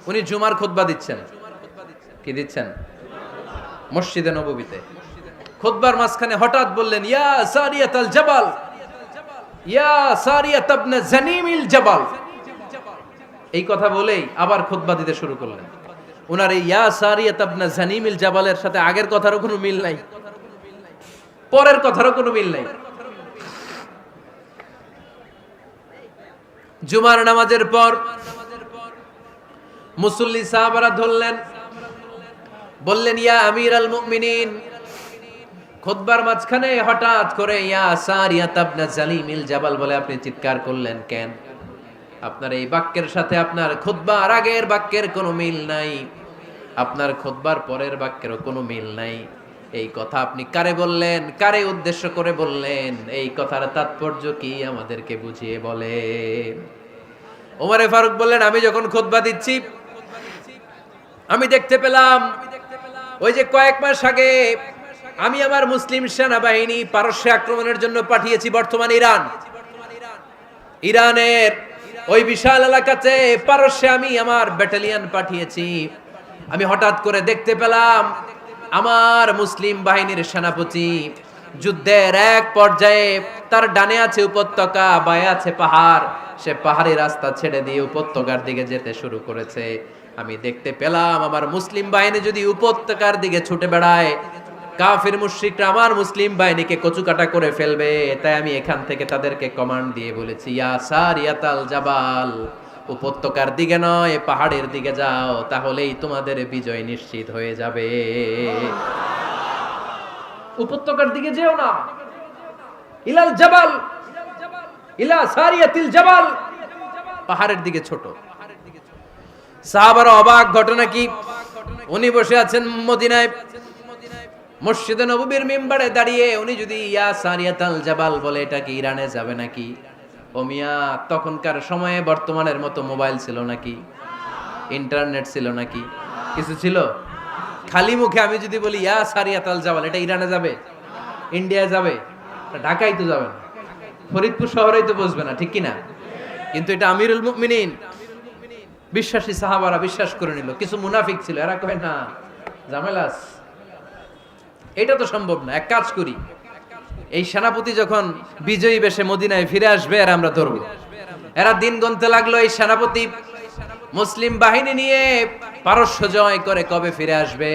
উনি জুমার খুতবা দিচ্ছেন। কি দিচ্ছেন? মসজিদে নববীতে খুতবার মাঝখানে হঠাৎ বললেন, ইয়া সারিয়াতাল জাবাল, ইয়া সারিয়াত ইবনে জানিমিল জাবাল। এই কথা বলেই আবার খুতবা দিতে শুরু করলেন। ওনার এই ইয়া সারিয়াত ইবনে জানিমিল জাবালের সাথে আগের কথারও কোনো মিল নাই, পরের কথারও কোনো মিল নাই। জুমার নামাজের পর মুসল্লি সাহাবারা ধরলেন, বললেন, ইয়া আমিরাল মুমিনিন। খুতবার মাঝখানে হঠাৎ করে ইয়া সারিয়াত ইবনে জালিমিল জাবাল বলে আপনি চিৎকার করলেন কেন? আপনার এই বাক্যের সাথে আপনার খুতবার আগের বাক্যের কোনো মিল নাই, আপনার খুতবার পরের বাক্যেরও কোনো মিল নাই। এই কথা আপনি কারে বললেন, কারে উদ্দেশ্য করে বললেন? এই কথার তাৎপর্য কি আমাদেরকে বুঝিয়ে বলেন। ওমরে ফারুক বললেন, আমি যখন খুতবা দিচ্ছি আমি দেখতে পেলাম ওই যে কয়েক মাস আগে আমি আমার মুসলিম সেনাবাহিনী পারস্যে আক্রমণের জন্য পাঠিয়েছি, বর্তমান ইরান, ইরানের ওই বিশাল এলাকাতে পারস্যে আমি আমার ব্যাটালিয়ন পাঠিয়েছি। আমি হঠাৎ করে দেখতে পেলাম আমার মুসলিম বাহিনীর সেনাপতি যুদ্ধের এক পর্যায়ে তার ডানে আছে উপত্যকা, বায়ে আছে পাহাড়, সে পাহাড়ি রাস্তা ছেড়ে দিয়ে উপত্যকার দিকে যেতে শুরু করেছে। আমি দেখতে পেলাম আমার মুসলিম বাহিনী যদি উপত্যকার দিকে ছুটে বেড়ায়, কাফির মুশরিকরা আমার মুসলিম বাহিনীকে কচুকাটা করে ফেলবে। তাই আমি এখান থেকে তাদেরকে কমান্ড দিয়ে বলেছি, ইয়া সারিয়াতাল জাবাল, উপত্যকার দিকে নয় পাহাড়ের দিকে যাও, তাহলেই তোমাদের বিজয় নিশ্চিত হয়ে যাবে। উপত্যকার দিকে যেও না, ইলাল জাবাল, ইলা সারিয়াতিল জাবাল, পাহাড়ের দিকে ছোট। সাহাবারা অবাক, ঘটনা কি? উনি বসে আছেন মদিনায় মসজিদে নববীর মিম্বারে দাঁড়িয়ে, উনি যদি ইয়া সারিয়াতাল জাবাল বলে এটা কি ইরানে যাবে নাকি? ও মিয়া, তখনকার সময়ে বর্তমানের মতো মোবাইল ছিল নাকি, ইন্টারনেট ছিল নাকি, কিছু ছিল? খালি মুখে আমি যদি বলি ইয়া সারিয়াতাল জাবাল, এটা ইরানে যাবে, ইন্ডিয়া যাবে, ঢাকায় তো যাবে না, ফরিদপুর শহরেই তো বসবে না, ঠিক কিনা? কিন্তু এটা আমিরুল মুমিনিন বিশ্বাসী সাহাবারা বিশ্বাস করে নিল। কিছু মুনাফিক ছিল, এরা কয় না ঝামেলাস, এটা তো সম্ভব না। এক কাজ করি, এই সেনাপতি যখন বিজয়ী বেশে মদিনায় ফিরে আসবে আর আমরা ধরবো। এরা দিন গুনতে লাগলো, এই সেনাপতি মুসলিম বাহিনী নিয়ে পারস্য জয় করে কবে ফিরে আসবে।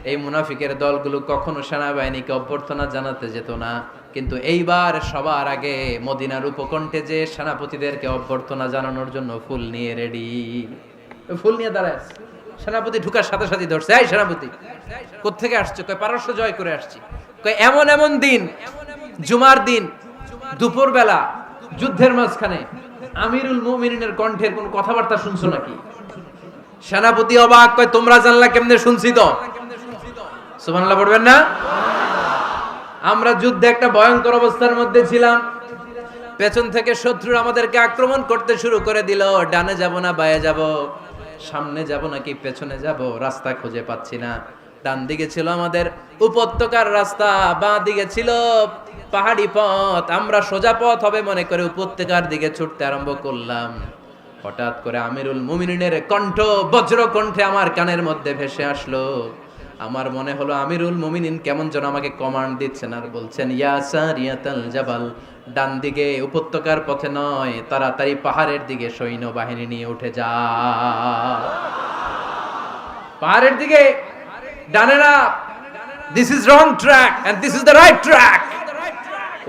এই মুনাফিকের দলগুলো কখনো সেনাবাহিনীকে অভ্যর্থনা জানাতে যেত না, কিন্তু এইবার সবার আগে মদিনার উপকণ্ঠে যে সেনাপতিদেরকে অভ্যর্থনা জানানোর জন্য ফুল নিয়ে রেডি, ফুল নিয়ে দাঁড়ায়। সেনাপতি ঢুকার সাথে সাথে ধরছে, এই সেনাপতি কোত্থেকে আসছে? কয় পারস্য জয় করে আসছি। কয় এমন এমন দিন, জুমার দিন দুপুর বেলা যুদ্ধের মাঝখানে আমিরুল মুমিনিনের কণ্ঠের কোন কথাবার্তা শুনছো নাকি? সেনাপতি অবাক, কয় তোমরা জানলা কেমনে? শুনছি তো। সুবহানাল্লাহ পড়বেন না? আমরা যুদ্ধে একটা ভয়ঙ্কর অবস্থার মধ্যে ছিলাম, পেছন থেকে শত্রুরা আমাদেরকে আক্রমণ করতে শুরু করে দিল। ডানে যাব না বায়ে যাব, সামনে যাব নাকি পেছনে যাব, রাস্তা খুঁজে পাচ্ছি না। ডান দিকে ছিল আমাদের উপত্যকার রাস্তা, বাঁ দিকে ছিল পাহাড়ি পথ। আমরা সোজা পথ হবে মনে করে উপত্যকার দিকে ছুটতে আরম্ভ করলাম। হঠাৎ করে আমিরুল মুমিনিনের কণ্ঠ বজ্র কণ্ঠে আমার কানের মধ্যে ভেসে আসলো। আমার মনে হলো আমিরুল মুমিনিন কেমন যেন আমাকে কমান্ড দিচ্ছেন আর বলছেন, ইয়া সারিয়াতাল জাবাল, ডান দিকে উপত্যকার পথে নয়, তাড়াতাড়ি পাহাড়ের দিকে সৈন্যবাহিনী নিয়ে উঠে যা। পাহাড়ের দিকে, ডানে না। This is wrong track and this is the right track.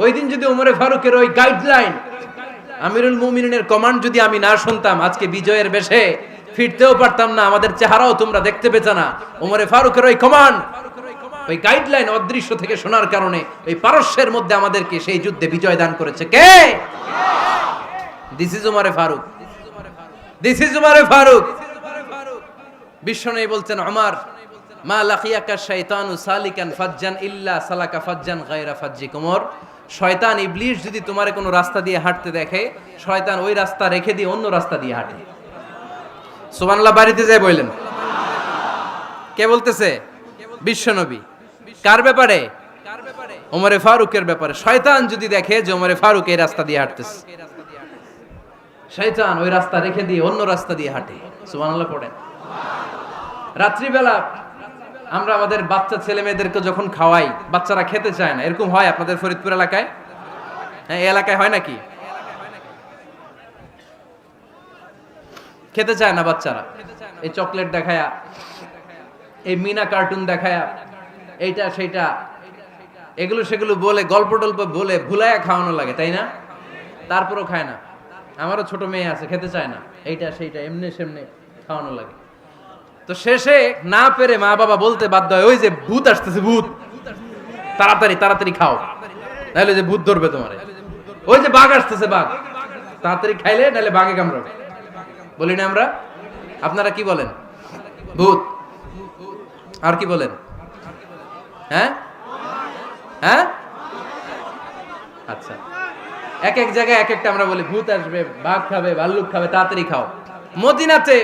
ওই দিন যদি ওমরে ফারুকের ওই গাইডলাইন, আমিরুল মুমিনিনের কমান্ড যদি আমি না শুনতাম, আজকে বিজয়ের বেশে ফিরতেও পারতাম না, আমাদের চেহারাও তোমরা দেখতে পেতে না। ওমরে ফারুকের ওই কমান্ড, ওই গাইডলাইন অদৃশ্য থেকে শোনার কারণে ওই পারস্যের মধ্যে আমাদেরকে সেই যুদ্ধে বিজয় দান করেছে কে? দিস ইজ ওমরে ফারুক, দিস ইজ ওমরে ফারুক। বিশ্বনবী বলছেন, ওমর, মা লাকিয়াকা শাইতানু সালিকান ফাজ্জান ইল্লা সালাকা ফাজ্জান গায়রা ফাজ্জিক। ওমর, শয়তান ইবলিস যদি তোমার কোনো রাস্তা দিয়ে হাঁটতে দেখে, শয়তান ওই রাস্তা রেখে দিয়ে অন্য রাস্তা দিয়ে হাঁটে। সুবহানাল্লাহ বাড়িতে যায় বললেন। কে বলতেছে? বিশ্বনবী। কার ব্যাপারে? ওমরে ফারুকের ব্যাপারে। শয়তান যদি দেখে যে ওমরে ফারুক এই রাস্তা দিয়ে হাঁটতেছে, শয়তান ওই রাস্তা রেখে দিয়ে অন্য রাস্তা দিয়ে হাঁটে। সুবহানাল্লাহ পড়েন। রাত্রিবেলা আমরা আমাদের বাচ্চা ছেলে মেয়েদেরকে যখন খাওয়াই, বাচ্চারা খেতে চায় না, এরকম হয় আপনাদের ফরিদপুর এলাকায়? হ্যাঁ, এই এলাকায় হয় নাকি? খেতে চায় না বাচ্চারা, এই চকলেট দেখায়া, এই মিনা কার্টুন দেখায়া, এইটা সেইটা, এগুলো সেগুলো বলে, গল্প টল্প বলে ভুলায়া খাওয়ানো লাগে, তাই না? তারপরও খায় না। আমারও ছোট মেয়ে আছে, খেতে চায় না, এইটা সেইটা এমনি সেমনি খাওয়ানো লাগে। তো শেষে না পেরে মা বাবা বলতে বাধ্য হয়, ওই যে ভূত আসতেছে, ভূত, তাড়াতাড়ি তাড়াতাড়ি খাও, নাহলে যে ভূত ধরবে তোমার। ওই যে বাঘ আসতেছে, বাঘ, তাড়াতাড়ি খাইলে নাহলে বাঘে কামড়াবে। বলি না আমরা? আপনারা কি বলেন? ভূত। আর কি বলেন? হ্যাঁ হ্যাঁ, আচ্ছা, এক এক জায়গায় এক একটা আমরা বলি, ভূত আসবে, বাঘ খাবে, ভাল্লুক খাবে, তাড়াতাড়ি খাও। মদিনাতে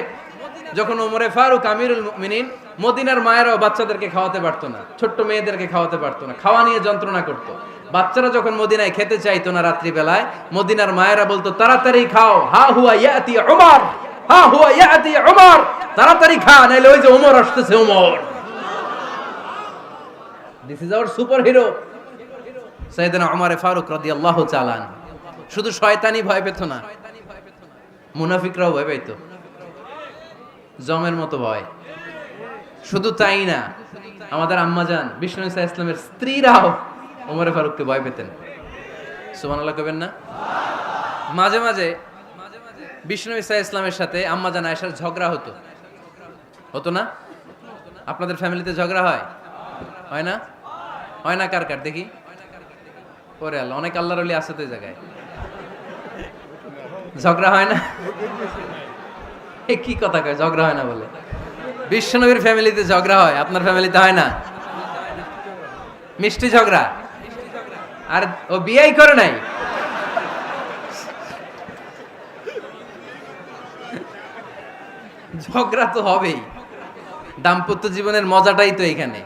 যখন ওমরে ফারুক আমিরুল মুমিনিন, মদিনার মায়েরাও বাচ্চাদেরকে খাওয়াতে পারতো না, ছোট্ট মেয়েদেরকে খাওয়াতে পারতো না, খাওয়া নিয়ে যন্ত্রণা করতো। বাচ্চারা যখন মদিনায় খেতে চাইতো না রাত্রিবেলায়, মদিনার মায়েরা বলতো, তাড়াতাড়ি খাও, হা হুয়া ইয়াতি উমর, হা হুয়া ইয়াতি উমর, তাড়াতাড়ি খা, নাইলে ওই যে ওমর আসতেছে, Omar. This is our superhero সাইয়েদনা ওমর ফারুক রাদিয়াল্লাহু তাআলা। শুধু শয়তানি ভয় পেত না, মুনাফিকরাও ভয় পেত, জমের মতো ভয়। শুধু তাই না, আমাদের আম্মাজান বিষ্ণু ইসা ইসলামের স্ত্রীরাও ওমর ফারুককে ভয় পেতেন। সুবহানাল্লাহ কইবেন না? মাঝে মাঝে বিষ্ণু ইসা ইসলামের সাথে আম্মাজান আয়েশার ঝগড়া হতো, হতো না? আপনাদের ফ্যামিলিতে ঝগড়া হয়? হয় না? হয় না? কার কার দেখি? ওরে আল্লাহ, অনেক আল্লাহর ওলি আছে তো এই জায়গায়। ঝগড়া হয় না? কি কথা কয়, ঝগড়া হয় না বলে? বিশ্বনবীর ফ্যামিলিতে ঝগড়া হয়, আপনার ফ্যামিলিতে হয় না? মিষ্টি ঝগড়া। আর ও বিয়েই করে নাই। ঝগড়া তো হবেই, দাম্পত্য জীবনের মজাটাই তো এখানে।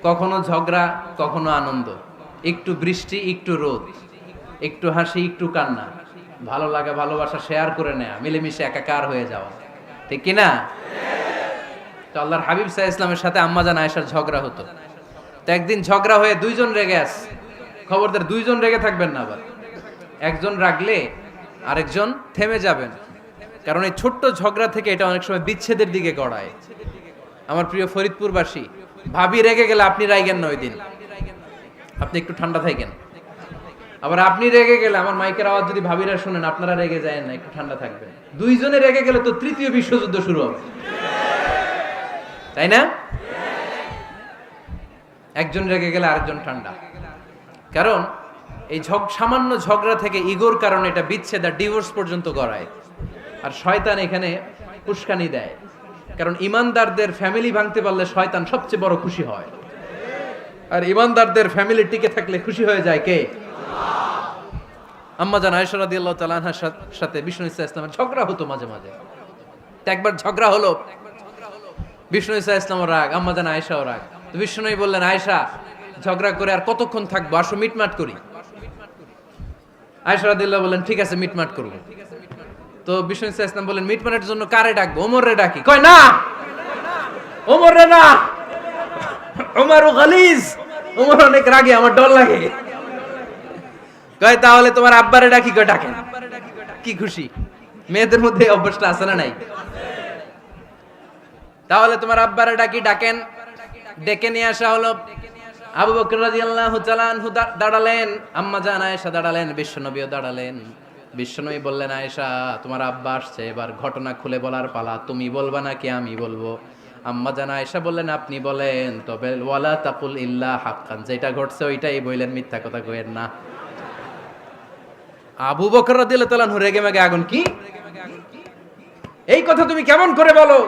কখনো ঝগড়া, কখনো আনন্দ, একটু বৃষ্টি, একটু রোদ, একটু হাসি, একটু কান্না, ভালো লাগা, ভালোবাসা শেয়ার করে নেয়া, মিলেমিশে একাকার হয়ে যাওয়া, ঠিক কিনা? তো আল্লাহর হাবিব সাল্লাল্লাহু আলাইহি ওয়াসাল্লামের সাথে আম্মাজান আয়েশার ঝগড়া হতো। তো একদিন ঝগড়া হয়ে দুইজন রেগে আছে। খবরদার, দুইজন রেগে থাকবেন না আবার। একজন রাগলে আরেকজন থেমে যাবেন, কারণ এই ছোট্ট ঝগড়া থেকে এটা অনেক সময় বিচ্ছেদের দিকে গড়ায়। আমার প্রিয় ফরিদপুরবাসী, ভাবি রেগে গেলে আপনি রাইগেন না, ওই দিন আপনি একটু ঠান্ডা থাকেন। আবার আপনি রেগে গেলে, আমার মাইকের আওয়াজ যদি ভাবিরা শুনেন, আপনারা রেগে যায় না, একটু ঠান্ডা থাকবেন। দুইজনে রেগে গেলে তো তৃতীয় বিশ্বযুদ্ধ শুরু হবে, তাই না? একজন রেগে গেলে আরেকজন ঠান্ডা। কারণ এই সামান্য ঝগড়া থেকে ইগোর কারণে এটা বিচ্ছেদ আর ডিভোর্স পর্যন্ত গড়ায়। আর শয়তান এখানে উস্কানি দেয়, কারণ ইমানদারদের ফ্যামিলি ভাঙতে পারলে শয়তান সবচেয়ে বড় খুশি হয়। আর ইমানদারদের ফ্যামিলি টিকে থাকলে খুশি হয়ে যায় কে? আম্মাজান আয়েশা রাদিয়াল্লাহু তাআলা আনহার সাথে বিষ্ণু ইসা ইসলামের ঝগড়া হতো মাঝে মাঝে। একবার ঝগড়া হলো, বিষ্ণু ইসা ইসলামও রাগ, আম্মা জান আয়েশাও রাগ। তো বিষ্ণু বললেন, আয়েশা ঝগড়া করে আর কতক্ষণ থাকবো, আসো মিটমাট করি। আয়েশা রাদিয়াল্লাহু বললেন, ঠিক আছে মিটমাট করবো। তো বিষ্ণু ইসা ইসলাম বললেন, মিটমাটের জন্য কারে ডাকবো? ওমর রে ডাকি। কয় না, ওমর রে না, ওমর গালিজ, ওমর অনেক রাগে, আমার ডর লাগে। কয় তাহলে তোমার আব্বারে ডাকি। কয় ডাকেন। কি খুশি, মেয়েদের মধ্যে অভ্যাসটা আছে না নাই? তাহলে তোমার আব্বারে ডাকি, ডাকেন। ডেকে নিয়ে আসা হলো। আবু বকর রাদিয়াল্লাহু তাআলা আনহু দাঁড়ালেন, আম্মা জান আয়েশা দাঁড়ালেন, বিশ্বনবীও দাঁড়ালেন। বিশ্বনবী বললেন, আয়েশা তোমার আব্বা আসছে, এবার ঘটনা খুলে বলার পালা, তুমি বলবা নাকি আমি বলবো? আম্মা জান আয়েশা বললেন, আপনি বলেন, তবে ওয়ালা তাকুল ইল্লা হাক্কান, যেটা ঘটছে ওইটাই বললেন, মিথ্যা কথা কইেন না। আবু বকর রাদিয়াল্লাহু তাআলা রেগে মেগে আগুন, কি এই কথা তুমি কেমন করে বলো?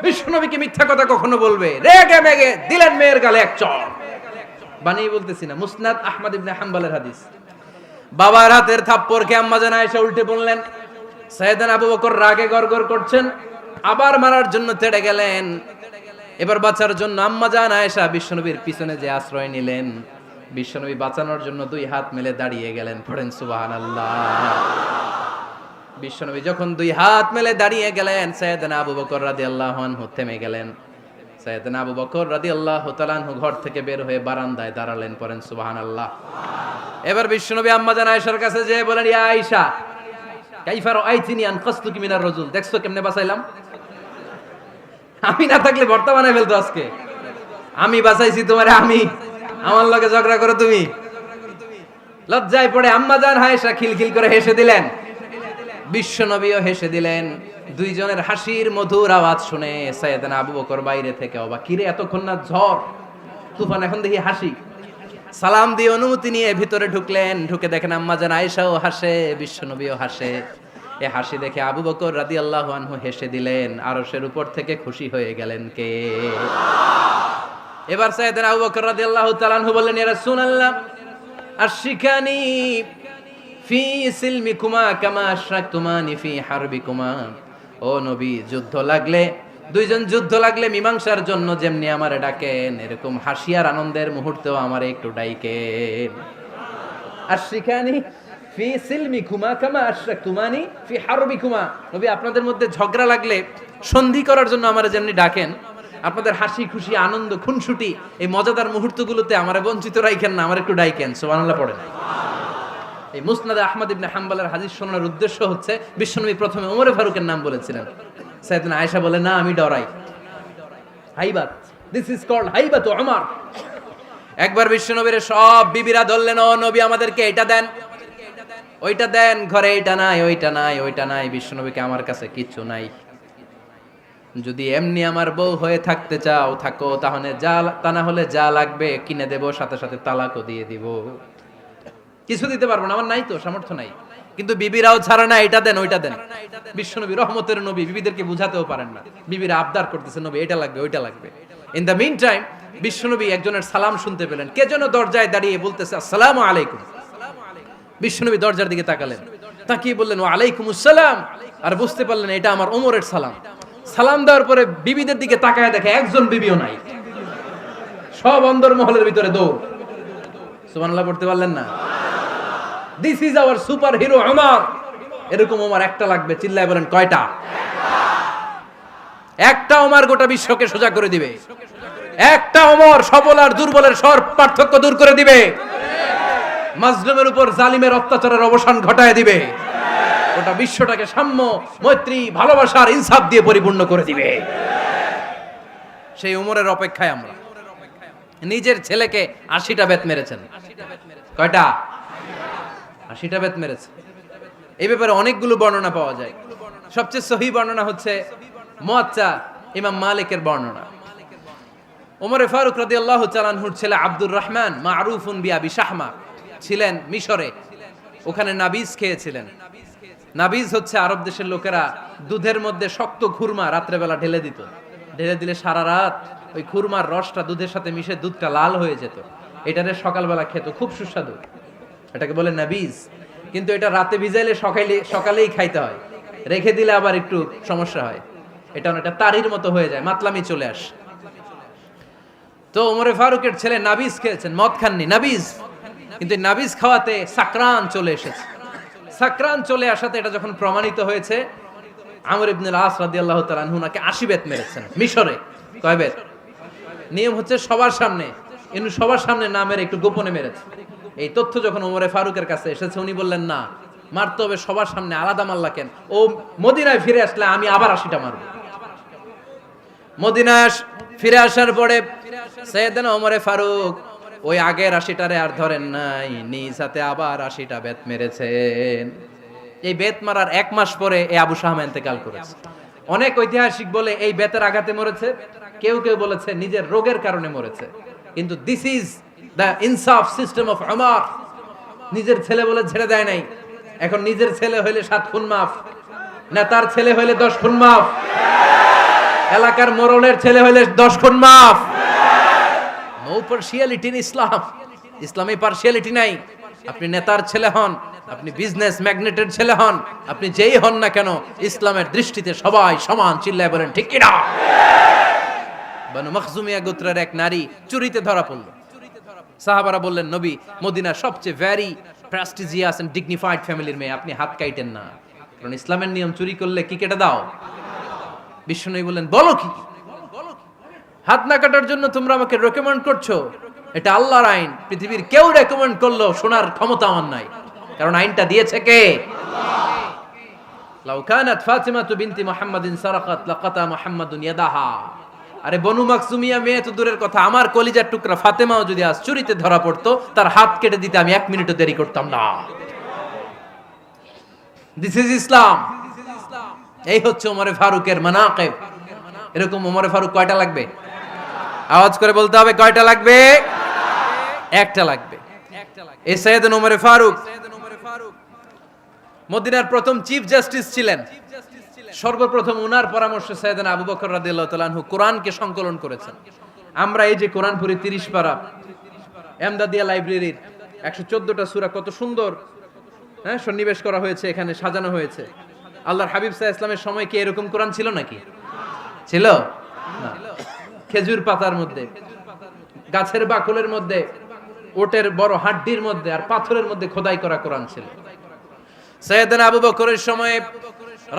বিশ্বনবীকে মিথ্যা কথা কখনো বলবে? রেগে মেগে দিলেন মেয়ের গালে এক চড়। বানিয়ে বলতেছি না, মুসনাদ আহমদ ইবনে হাম্বলের হাদিস। বাবার হাতের থাপ্পড়কে আম্মা জান আয়েশা উল্টে পড়লেন। সাইয়েদনা আবু বকর রাগে গড়গড় করছেন, আবার মারার জন্য তেড়ে গেলেন। এবার বাঁচার জন্য আম্মা জান আয়েশা বিশ্বনবীর পিছনে যে আশ্রয় নিলেন, বিশ্বনবী বাঁচানোর জন্য দুই হাত মেলে দাঁড়িয়ে গেলেন। পড়েন সুবহানাল্লাহ। বিশ্বনবী যখন দুই হাত মেলে দাঁড়িয়ে গেলেন, সাইয়েদনা আবু বকর রাদিয়াল্লাহু আনহু থেমে গেলেন। সাইয়েদনা আবু বকর রাদিয়াল্লাহু তাআলা আনহু ঘর থেকে বের হয়ে বারান্দায় দাঁড়ালেন। পড়েন সুবহানাল্লাহ। এবার বিশ্বনবী আম্মা জান আয়েশার কাছে যেয়ে বলেন, ইয়া আয়েশা কাইফা রাআইতিনি আনকাসতুকি মিনার রাজুল, দেখছো কেমনে বাঁচাইলাম? আমি না থাকলে ভর্তা বানাই ফেলতো আজকে। আমি বাঁচাইছি তোমারে, আমি, আমার লগে ঝগড়া করো তুমি। লজ্জায় পড়ে আম্মা জান আয়েশা খিলখিল করে হেসে দিলেন, বিশ্বনবীও হেসে দিলেন। দুইজনের হাসির মধুর আওয়াজ শুনে সাইয়েদনা আবু বকর বাইরে থেকে অবাক, কিরে এতক্ষণ না ঝড় তুফান, এখন দেখি হাসি। সালাম দিয়ে অনুমতি নিয়ে ভিতরে ঢুকলেন। ঢুকে দেখেন আম্মা জান আয়েশাও হাসে, বিশ্বনবীও হাসে। এ হাসি দেখে আবু বকর রাদিয়াল্লাহু আনহু হেসে দিলেন। আরশের উপর থেকে খুশি হয়ে গেলেন কে? এবার সাইয়েদনা আবু বকর রাদিয়াল্লাহু তাআলা আনহু বললেন, ইয়া রাসূলুল্লাহ আশিকানি ফি সিলমিকুমা কামা আশরাকতুমানি ফি হারবিকুমা। ও নবী, যুদ্ধ লাগলে, দুইজন যুদ্ধ লাগলে মীমাংসার জন্য যেমনি আমারে ডাকেন, এরকম হাসি আর আনন্দের মুহূর্তেও আমারে একটু ডাইকেন। আশিকানি ফি সিলমিকুমা কামা আশরাকতুমানি ফি হারবিকুমা। নবী, আপনাদের মধ্যে ঝগড়া লাগলে সন্ধি করার জন্য আমারে যেমনি ডাকেন, আপনাদের হাসি খুশি আনন্দ খুনসুটি এই মজাদার মুহূর্তগুলোতে আমারে বঞ্চিত রাখেন না, আমার একটু ডাইকেন। সুবহানাল্লাহ পড়েন। এই মুসনাদ আহমদ ইবনে হাম্বলের হাদিস শোনার উদ্দেশ্য হচ্ছে, বিশ্বনবী প্রথমে ওমরে ফারুকের নাম বলেছিলেন। সাইয়েদনা আয়েশা বলে, না আমি ডরাই। হাইবাত, দিস ইজ কল্ড হাইবাত ওমর। একবার বিশ্বনবীর সব বিবিরা ধরলেন, ও নবী আমাদেরকে এটা দেন, ওইটা দেন, ঘরে এটা নাই, ওইটা নাই, ওইটা নাই। বিশ্বনবীকে, আমার কাছে কিচ্ছু নাই, যদি এমনি আমার বউ হয়ে থাকতে চাও থাকো, তাহলে যা, তা না হলে যা লাগবে কিনে দেব, সাথে সাথে তালাকও দিয়ে দিব। কিছু দিতে পারবো না, আমার নাই তো, সামর্থ্য নাই। কিন্তু বিবিরাও ছাড়া না, এটা দেন ওইটা দেন। বিশ্বনবী রহমতের নবী, বিবিদেরকে বুঝাতেও পারেন না, বিবিরা আবদার করতেছে, নবী এটা লাগবে ওইটা লাগবে। ইন দ্য মিন টাইম বিশ্বনবী একজনের সালাম শুনতে পেলেন। কে যেন দরজায় দাঁড়িয়ে বলতেছে, আসসালামু আলাইকুম। বিশ্বনবী দরজার দিকে তাকালেন, তাকিয়ে বললেন, ওয়া আলাইকুমুস সালাম। আর বুঝতে পারলেন এটা আমার ওমরের সালাম। সালাম দেওয়ার পরে বিবিদের দিকে তাকায় দেখে একজন বিবিও নাই, সব অন্দর মহলের ভিতরে দৌড়। সুবহানাল্লাহ পড়তে পারলেন না? This is our super hero Omar. এরকম ওমর একটা লাগবে, চিল্লায় বলেন কয়টা? একটা ওমর গোটা বিশ্বকে সোজা করে দিবে। একটা ওমর সবল আর দুর্বলের সব পার্থক্য দূর করে দিবে। মাজলুমের উপর জালিমের অত্যাচারের অবসান ঘটায় দিবে। গোটা বিশ্বটাকে সাম্য, মৈত্রী, ভালোবাসার ইনসাফ দিয়ে পরিপূর্ণ করে দিবে। সেই ওমরের অপেক্ষায় আমরা। নিজের ছেলেকে 80টা বেত মেরেছেন। কয়টা? 80টা বেত মেরেছে। এই ব্যাপারে অনেকগুলো বর্ণনা পাওয়া যায়। সবচেয়ে সহি বর্ণনা হচ্ছে মুয়াত্তা ইমাম মালিকের বর্ণনা। ওমর ফারুক রাদিয়াল্লাহু তাআলা আনহুর ছেলে আব্দুর রহমান মারুফুন বিআবি শাহমা ছিলেন মিশরে। ওখানে নাবিজ খেয়েছিলেন। নাবিজ হচ্ছে আরব দেশের লোকেরা দুধের মধ্যে শক্ত খুরমা রাত্রেবেলা ঢেলে দিত। ঢেলে দিলে সারা রাত ওই খুরমার রসটা দুধের সাথে মিশে দুধটা লাল হয়ে যেত। এটারে সকালবেলা খেত, খুব সুস্বাদু। এটাকে বলে নাবিজ। কিন্তু এটা রাতে ভিজাইলে সকালেই খাইতে হয়, রেখে দিলে আবার একটু সমস্যা হয়। এটা অনেকটা তারির মতো হয়ে যায়, মাতলামি চলে আসে। তো ওমরে ফারুকের ছেলে নাবিজ খেয়েছেন, মদ খাননি, নাবিজ, কিন্তু নাবিজ খাওয়াতে সাকরান চলে এসেছে। সাকরান চলে আসাতে এটা যখন প্রমাণিত হয়েছে, আমর ইবনুল আস রাদিয়াল্লাহু তাআলা আনহু নাকে 80 বেত মেরেছেন মিশরে। কয় বেত? নিয়ম হচ্ছে সবার সামনে, কিন্তু সবার সামনে না মেরে একটু গোপনে মেরেছে। এই তথ্য যখন ওমরে ফারুকের কাছে এসেছে, উনি বললেন না, মারতে হবে সবার সামনে, আলাদা মারলা কেন? ও মদিনায় ফিরে আসলে আমি আবার 80টা মারব। মদিনায় ফিরে আসার পরে সাইয়েদনা ওমরে ফারুক ওই আগের 80টারে আর ধরেন নাই, নিজ হাতে আবার 80টা বেত মেরেছেন। এই বেত মারার 1 মাস পরে এই আবু শাহমা ইন্তেকাল করেছে। অনেক ঐতিহাসিক বলে এই বেতের আঘাতে মরেছে, কেউ কেউ বলেছে নিজের রোগের কারণে মরেছে। কিন্তু দিস ইজ দ্য ইনসাফ সিস্টেম অফ ওমর। নিজের ছেলে বলে ছেড়ে দেয় নাই। এখন নিজের ছেলে হইলে 7 খুন মাফ, নেতার ছেলে হইলে 10 খুন মাফ, এলাকার মোড়লের ছেলে হইলে 10 খুন মাফ। নো পার্সিয়ালিটি ইন ইসলাম। ইসলামে পার্সিয়ালিটি নাই। আপনি নেতার ছেলে হন, আপনি বিজনেস ম্যাগনেটের ছেলে হন, আপনি যেই হন না কেন, ইসলামের দৃষ্টিতে সবাই সমান। চিল্লায় বলেন ঠিক কিনা? বানু মখজুমিয়া গোত্রের এক নারী চুরিতে ধরা পড়ল। সাহাবারা বললেন, নবী, মদিনার সবচেয়ে ভেরি প্রেস্টিজিয়াস এন্ড ডিগনিফাইড ফ্যামিলির মেয়ে, আপনি হাত কাটেন না, কারণ ইসলামের নিয়ম চুরি করলে কি কেটে দাও। বিশ্বনবী বললেন, বলো কি? হাত না কাটার জন্য তোমরা আমাকে রেকমেন্ড করছো? এটা আল্লাহর আইন, পৃথিবীর কেউ রেকমেন্ড করলো শোনার ক্ষমতা আমার নাই, কারণ আইনটা দিয়েছে কে? লাউ কানাত ফাতিমাতু বিনতি মুহাম্মাদিন সারাকাত লাকাতা মুহাম্মাদুন ইয়াদাহা। আরে বনু মাকসুমিয়া মেয়ে তো দূরের কথা, আমার কলিজার টুকরা ফাতেমাও যদি আজ চুরিতে ধরা পড়তো, তার হাত কেটে দিতে আমি 1 মিনিটও দেরি করতাম না। দিস ইজ ইসলাম। এই হচ্ছে ওমরে ফারুকের মানাকিব। এরকম ওমরে ফারুক কয়টা লাগবে? আওয়াজ করে বলতে হবে, কয়টা লাগবে? একটা লাগবে। এই সাইয়েদনা ওমরে ফারুক মদিনার প্রথম চিফ জাস্টিস ছিলেন। সর্বপ্রথম উনার পরামর্শে সাইয়েদনা আবু বকর রাদিয়াল্লাহু তাআলা আনহু কোরআনকে সংকলন করেছেন। আমরা এই যে কোরআন পড়ি 30 পারা, এমদাদিয়া লাইব্রেরির 114টা সূরা, কত সুন্দর সন্নিবেশ করা হয়েছে, এখানে সাজানো হয়েছে। আল্লাহর হাবিব সাল্লাল্লাহু আলাইহি ওয়াসাল্লামের সময় কি এরকম কোরআন ছিল নাকি? ছিল না। খেজুর পাতার মধ্যে, গাছের বাকলের মধ্যে, ওটের বড় হাড্ডির মধ্যে আর পাথরের মধ্যে খোদাই করা কোরআন ছিল। সাইয়েদনা আবু বকরের সময়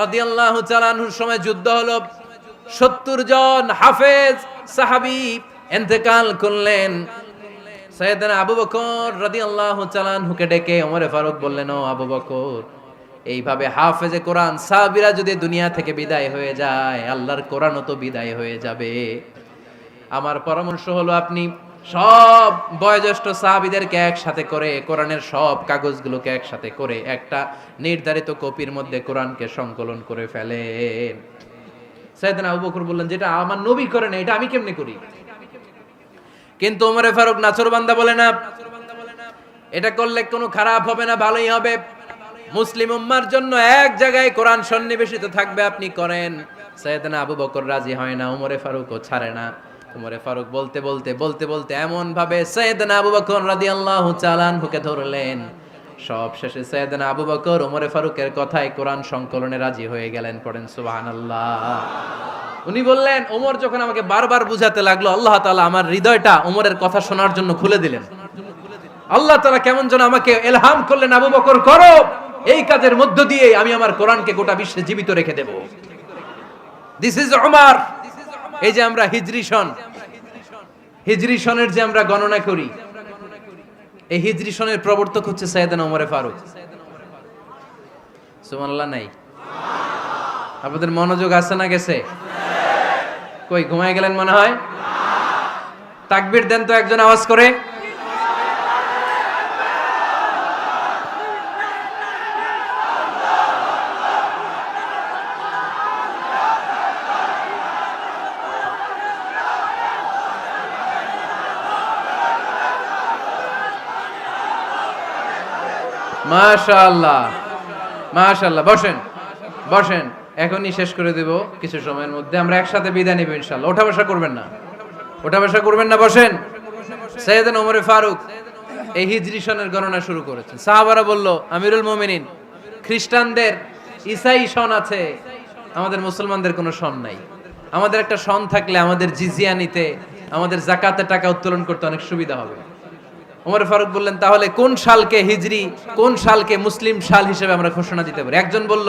রাদিয়াল্লাহু তাআলা আনহুর সময় যুদ্ধ হলো, 70 জন হাফেজ সাহাবী ইন্তেকাল করলেন। সাইয়েদনা আবু বকর রাদিয়াল্লাহু তাআলা আনহুকে ডেকে ওমরে ফারুক বললেন, ও আবু বকর, এইভাবে হাফেজে কোরআন সাহাবীরা যদি দুনিয়া থেকে বিদায় হয়ে যায়, আল্লাহর কোরআনও তো বিদায় হয়ে যাবে। আমার পরামর্শ হলো আপনি সব বয়োজ্যেষ্ঠ সাহাবীদেরকে একসাথে করে কোরআনের সব কাগজগুলোকে একসাথে করে একটা নির্ধারিত কপির মধ্যে কোরআনকে সংকলন করে ফেলেন। সাইয়েদনা আবু বকর বললেন, যেটা আমার নবী করে না, এটা আমি কেমনে করি? কিন্তু ওমরে ফারুক নাছরবান্দা বলে না, এটা করলে কোনো খারাপ হবে না, ভালোই হবে। মুসলিম উম্মার জন্য এক জায়গায় কোরআন সন্নিবেশিত থাকবে, আপনি করেন। সাইয়েদনা আবু বকর রাজি হয় না, ওমরে ফারুকও ছাড়ে না। ওমরে ফারুক বলতে বলতে বলতে বলতে এমন ভাবে সাইয়েদনা আবু বকর রাদিয়াল্লাহু তাআলা আনহুকে ধরলেন, সব শেষে সাইয়েদনা আবু বকর ওমরে ফারুকের কথায় কোরআন সংকলনে রাজি হয়ে গেলেন। পড়েন সুবহানাল্লাহ। উনি বললেন, ওমর যখন আমাকে বারবার বুঝাতে লাগলো, আল্লাহ তাআলা আমার হৃদয়টা ওমরের কথা শোনার জন্য খুলে দিলেন। আল্লাহ তাআলা কেমন যেন আমাকে ইলহাম করলেন, আবু বকর করো, এই কাজের মধ্য দিয়ে আমি আমার কোরআনকে গোটা বিশ্বে জীবিত রেখে দেব। This is Omar. এই যে আমরা হিজরি সনের যে আমরা গণনা করি, এই হিজরি সনের প্রবর্তক হচ্ছে সাইয়েদনা ওমরে ফারুক। সুবহানাল্লাহ নাই? আপনাদের মনোযোগ আছে না গেছে? কই ঘুমায় গেলেন মনে হয়? তাকবীর দেন তো একজন আওয়াজ করে। মাশাআল্লাহ, মাশাআল্লাহ। বসেন বসেন, এখনই শেষ করে দেব কিছু সময়ের মধ্যে। আমরা একসাথে বিদায় নিব ইনশাআল্লাহ। ওঠা বসা করবেন না, ওঠা বসা করবেন না, বসেন। সাইয়েদনা ওমর ফারুক এই হিজরি সনের গণনা শুরু করেছেন। সাহাবারা বলল, আমিরুল মুমিনিন, খ্রিস্টানদের ঈসাই সন আছে, আমাদের মুসলমানদের কোনো সন নাই। আমাদের একটা সন থাকলে আমাদের জিজিয়া নিতে, আমাদের জাকাতের টাকা উত্তোলন করতে অনেক সুবিধা হবে। ওমর ফারুক বললেন, তাহলে কোন সালকে হিজরি, কোন সালকে মুসলিম সাল হিসেবে আমরা ঘোষণা দিতে পারি? একজন বলল,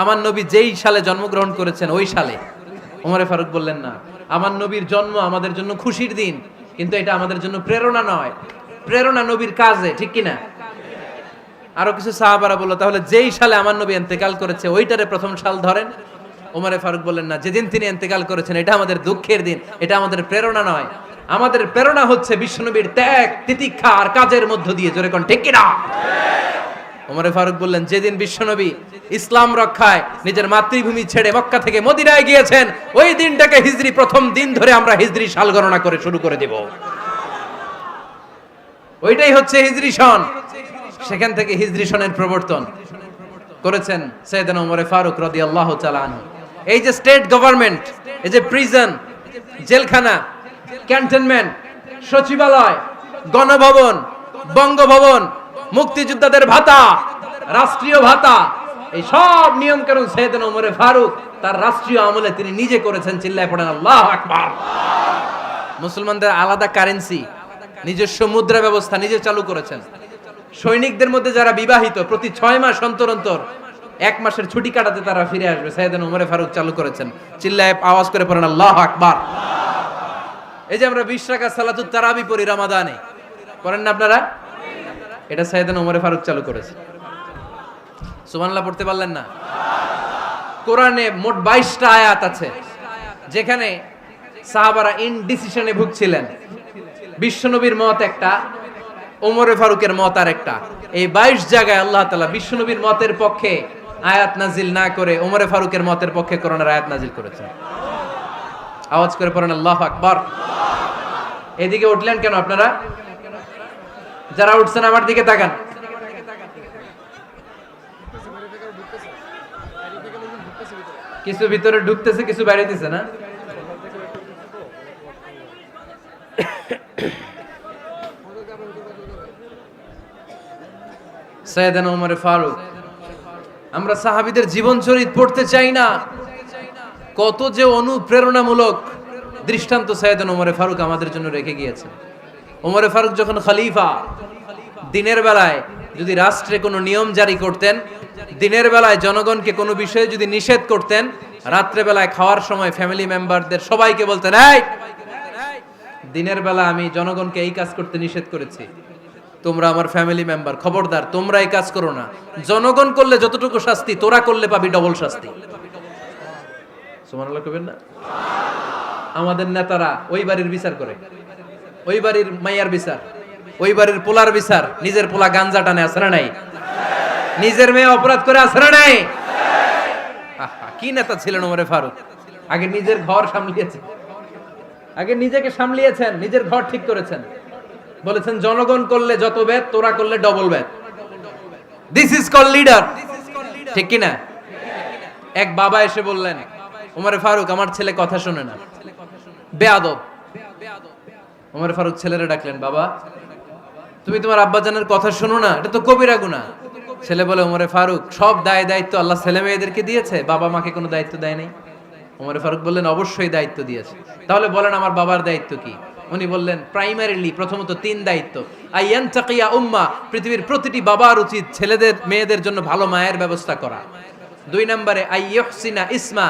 আমার নবী যেই সালে জন্মগ্রহণ করেছেন ওই সালে। ওমর ফারুক বললেন, না, আমার নবীর জন্ম আমাদের জন্য খুশির দিন, কিন্তু এটা আমাদের জন্য প্রেরণা নয়। প্রেরণা নবীর কাজে, ঠিক কিনা? আরো কিছু সাহাবারা বলল, তাহলে যেই সালে আমার নবী ইন্তেকাল করেছে ওইটারে প্রথম সাল ধরেন। ওমর ফারুক বললেন, না, যেদিন তিনি ইন্তেকাল করেছেন এটা আমাদের দুঃখের দিন, এটা আমাদের প্রেরণা নয়। আমাদের প্রেরণা হচ্ছে বিশ্বনবীর ত্যাগ, তিতিক্ষা আর কাজের মধ্য দিয়ে। জোরে কোন ঠিক কিনা? ওমর ফারুক বললেন, যেদিন বিশ্বনবী ইসলাম রক্ষায় নিজের মাতৃভূমি ছেড়ে মক্কা থেকে মদিনায় গিয়েছেন ওই দিনটাকে হিজরি প্রথম দিন ধরে আমরা হিজরি সাল গণনা করে শুরু করে দেব। ওইটাই হচ্ছে হিজরি সন। সেখান থেকে হিজরি সনের প্রবর্তন করেছেন সাইয়েদনা ওমর ফারুক রাদিয়াল্লাহু তাআলা আনহু। এই যে স্টেট গভর্নমেন্ট, এই যে প্রিজন, জেলখানা, ক্যান্টনমেন্ট, সচিবালয়, গণভবন, বঙ্গভবন, মুক্তিযোদ্ধাদের ভাতা, রাষ্ট্রীয় ভাতা, এই সব নিয়ম কানুন সাইয়েদনা ওমর ফারুক তার রাষ্ট্রীয় আমলে তিনি নিজে করেছেন। চিল্লায় পড়েন আল্লাহু আকবার। মুসলমানদের আলাদা কারেন্সি, নিজস্ব মুদ্রা ব্যবস্থা নিজে চালু করেছেন। সৈনিকদের মধ্যে যারা বিবাহিত প্রতি 6 মাস অন্তর অন্তর 1 মাসের ছুটি কাটাতে তারা ফিরে আসবে, সাইয়েদনা ওমর ফারুক চালু করেছেন। চিল্লায় আওয়াজ করে পড়েন আল্লাহু আকবার। এই যে আমরা 20 রাকাত সালাতুত তারাবি পড়ি রমাদানে, পড়েন না আপনারা? এটা সাইয়েদনা ওমর ফারুক চালু করেছে। সুবহানাল্লাহ পড়তে পারলেন না? কোরআনে মোট 22টা আয়াত আছে যেখানে সাহাবারা ইনডিসিশনে ভুগছিলেন। বিশ্বনবীর মত একটা, ওমর ফারুকের মত আর একটা। এই 22 জায়গায় আল্লাহ তাআলা বিশ্বনবীর মতের পক্ষে আয়াত নাজিল না করে ওমর ফারুকের মতের পক্ষে কোরআনের আয়াত নাজিল করেছেন। আওয়াজ করে পড়েন আল্লাহু আকবার। এদিকে উঠলেন কেন আপনারা? যারা উঠছেন আমার দিকে তাকান। কিছু ভিতরে ঢুকতেছে, কিছু বাইরেতেছে না? সাইয়েদনা ওমর ফারুক, আমরা সাহাবীদের জীবন চরিত পড়তে চাই না, কত যে অনুপ্রেরণামূলক দৃষ্টান্ত সাইয়েদনা ওমর ফারুক আমাদের জন্য রেখে গিয়েছেন। ওমর ফারুক যখন খলিফা, দিনের বেলায় যদি রাষ্ট্রে কোনো নিয়ম জারি করতেন, দিনের বেলায় জনগণকে কোনো বিষয়ে যদি নিষেধ করতেন, রাত্রে বেলায় খাওয়ার সময় ফ্যামিলি মেম্বারদের সবাইকে বলতেন, এই দিনের বেলা আমি জনগণকে এই কাজ করতে নিষেধ করেছি, তোমরা আমার ফ্যামিলি মেম্বার, খবরদার তোমরা এই কাজ করো না। জনগণ করলে যতটুকু শাস্তি, তোরা করলে পাবি ডবল শাস্তি। সুবহানাল্লাহ কইবেন না? আমাদের নেতারা ওই বাড়ির বিচার করে, ওই বাড়ির মাইয়ার বিচার, ওই বাড়ির পোলার বিচার, নিজের পোলা গাঞ্জা টানে, আছে না নাই? নিজের মেয়ে অপরাধ করে, আছে না নাই? কি নেতা ছিলেন ওমর ফারুক! আগে নিজের ঘর সামলিয়েছেন, আগে নিজেকে সামলিয়েছেন, নিজের ঘর ঠিক করেছেন। বলেছেন জনগণ করলে যত বেদ, তোরা করলে double Veda. This is call leader, ঠিক কি না? এক বাবা এসে বললেন, ওমর ফারুক আমার ছেলে কথা শোনে না, বেয়াদব। ওমর ফারুক ছেলেরে ডাকলেন, বাবা তুমি তোমার আব্বাজানের কথা শোনো না, এটা তো কবিরা গুনাহ। ছেলে বলে, ওমর ফারুক সব দায় দায়িত্ব আল্লাহ ছেলে মেয়েদেরকে দিয়েছে, বাবা মাকে কোনো দায়িত্ব দেয় নাই। ওমর ফারুক বললেন, অবশ্যই দায়িত্ব দিয়েছে। তাহলে বলেন আমার বাবার দায়িত্ব কি? উনি বললেন, প্রাইমারিলি প্রথমত 3 দায়িত্ব। আইয়ানতাকিয়া উম্মাহ, পৃথিবীর প্রতিটি বাবার উচিত ছেলেদের মেয়েদের জন্য ভালো মায়ের ব্যবস্থা করা। 2 নম্বরে আইয়ুহসিনা ইসমা,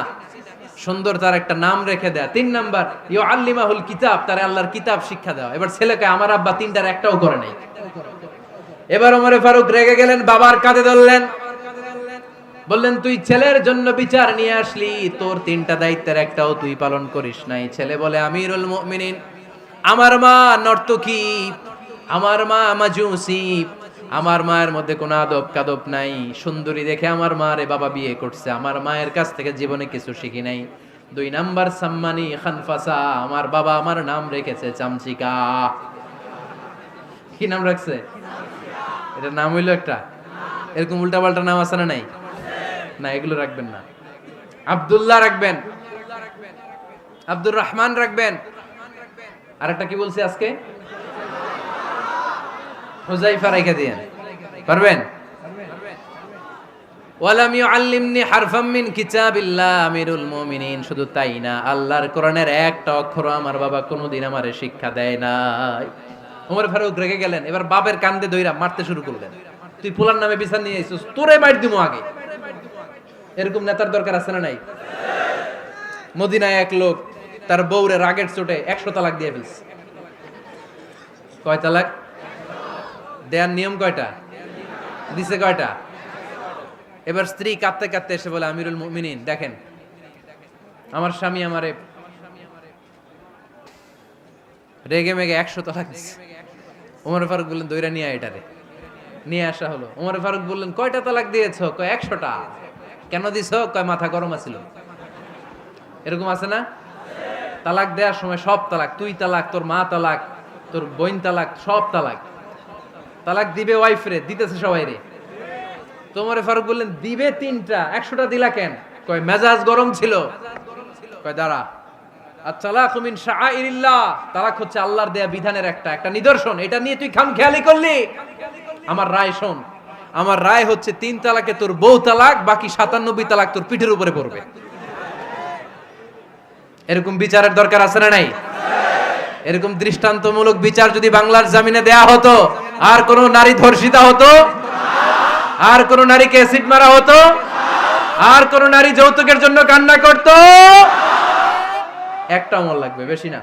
সুন্দর তার একটা নাম রেখে দেয়া। 3 নাম্বার ইউআল্লিমাহুল কিতাব, তার আল্লাহর কিতাব শিক্ষা দেওয়া। এবার ছেলেকে আমার আব্বা 3টার একটাও করে নাই। এবার ওমর ফারুক রেগে গেলেন, বাবার কাঁধে ধরলেন, বললেন তুই ছেলের জন্য বিচার নিয়ে আসলি, তোর 3টা দায়িত্বের একটাও তুই পালন করিস নাই। ছেলে বলে, আমিরুল মুমিনিন, আমার মা নর্তকী, আমার মা মাজুসি, আমার মায়ের মধ্যে কোনো আদব কাদব নাই, সুন্দরী দেখে আমার মা রে বাবা বিয়ে করছে, আমার মায়ের কাছ থেকে জীবনে কিছু শিখি নাই। 2 নাম্বার সাম্মানি খানফাসা, আমার বাবা আমার নাম রেখেছে চামচিকা। কি নাম রাখছে? এটা নাম হইলো একটা, এরকম উল্টাপাল্টা নাম আছে না নাই? না, এগুলো রাখবেন না। আব্দুল্লাহ রাখবেন, আব্দুর রহমান রাখবেন। আরেকটা কি বলছি আজকে? হুজাইফা রেখে দিয়েন, পারবেন? ওয়ালাম ইউআল্লিমনি হারফাম মিন কিতাবিল্লাহ আমিরুল মুমিনিন, শুধু তাই না, আল্লাহর কোরআনের একটা অক্ষর আমার বাবা কোনোদিন আমারে শিক্ষা দেয় নাই। ওমর ফারুক রেগে গেলেন, এবার বাপের কান্দে ধইরা মারতে শুরু করলেন। তুই পোলার নামে বিচার নিয়ে আইছিস, তোরে মার দিমু আগে। এরকম নেতার দরকার আছে না নাই? মদিনায় এক লোক তার বউরে রাগের চোটে 100 তালাক দিয়ে ফেলছে। কয় তালাক দেয়ার নিয়ম কয়টা? দিছে কয়টা? এবার স্ত্রী কাঁদতে কাঁদতে এসে বলে, আমিরুল মুমিনিন দেখেন, আমার স্বামী আমারে রেগে মেগে 100 তালাক দিছে। ওমর ফারুক বললেন, দইরা নিয়ে আয় এটারে। নিয়ে আসা হলো। ওমর ফারুক বললেন, কয়টা তালাক দিয়েছো? কয় 100টা। কেন দিছো? কয় মাথা গরম আছিল। এরকম আছে না? তালাক দেওয়ার সময় সব তালাক, তুই তালাক, তোর মা তালাক, তোর বোন তালাক, সব তালাক। তালাক দিবে ওয়াইফ রে, দিতেছে সবাই রে। ওমর ফারুক বললেন, দিবে 3টা, 100টা দিলা কেন? কয় মেজাজ গরম ছিল। কয় দাঁড়া, আত-তালাকু মিন শাআইরিল্লাহ, তালাক হচ্ছে আল্লাহর দেয়া বিধানের একটা নিদর্শন। এটা নিয়ে তুই খামখেয়ালি করলি? আমার রায় শোন, আমার রায় হচ্ছে 3 তালাকে তোর বউ তালাক, বাকি 97 তালাক তোর পিঠের উপরে পড়বে। এরকম বিচারের দরকার আছে না নাই? এরকম দৃষ্টান্তমূলক বিচার যদি বাংলার জমিনে দেয়া হতো, আর কোন নারী ধর্ষিতা হতো? আর কোন নারীকে অ্যাসিড মারা হতো? আর কোন নারী যৌতুকের জন্য কান্না করত? একটা আমল লাগবে, বেশি না।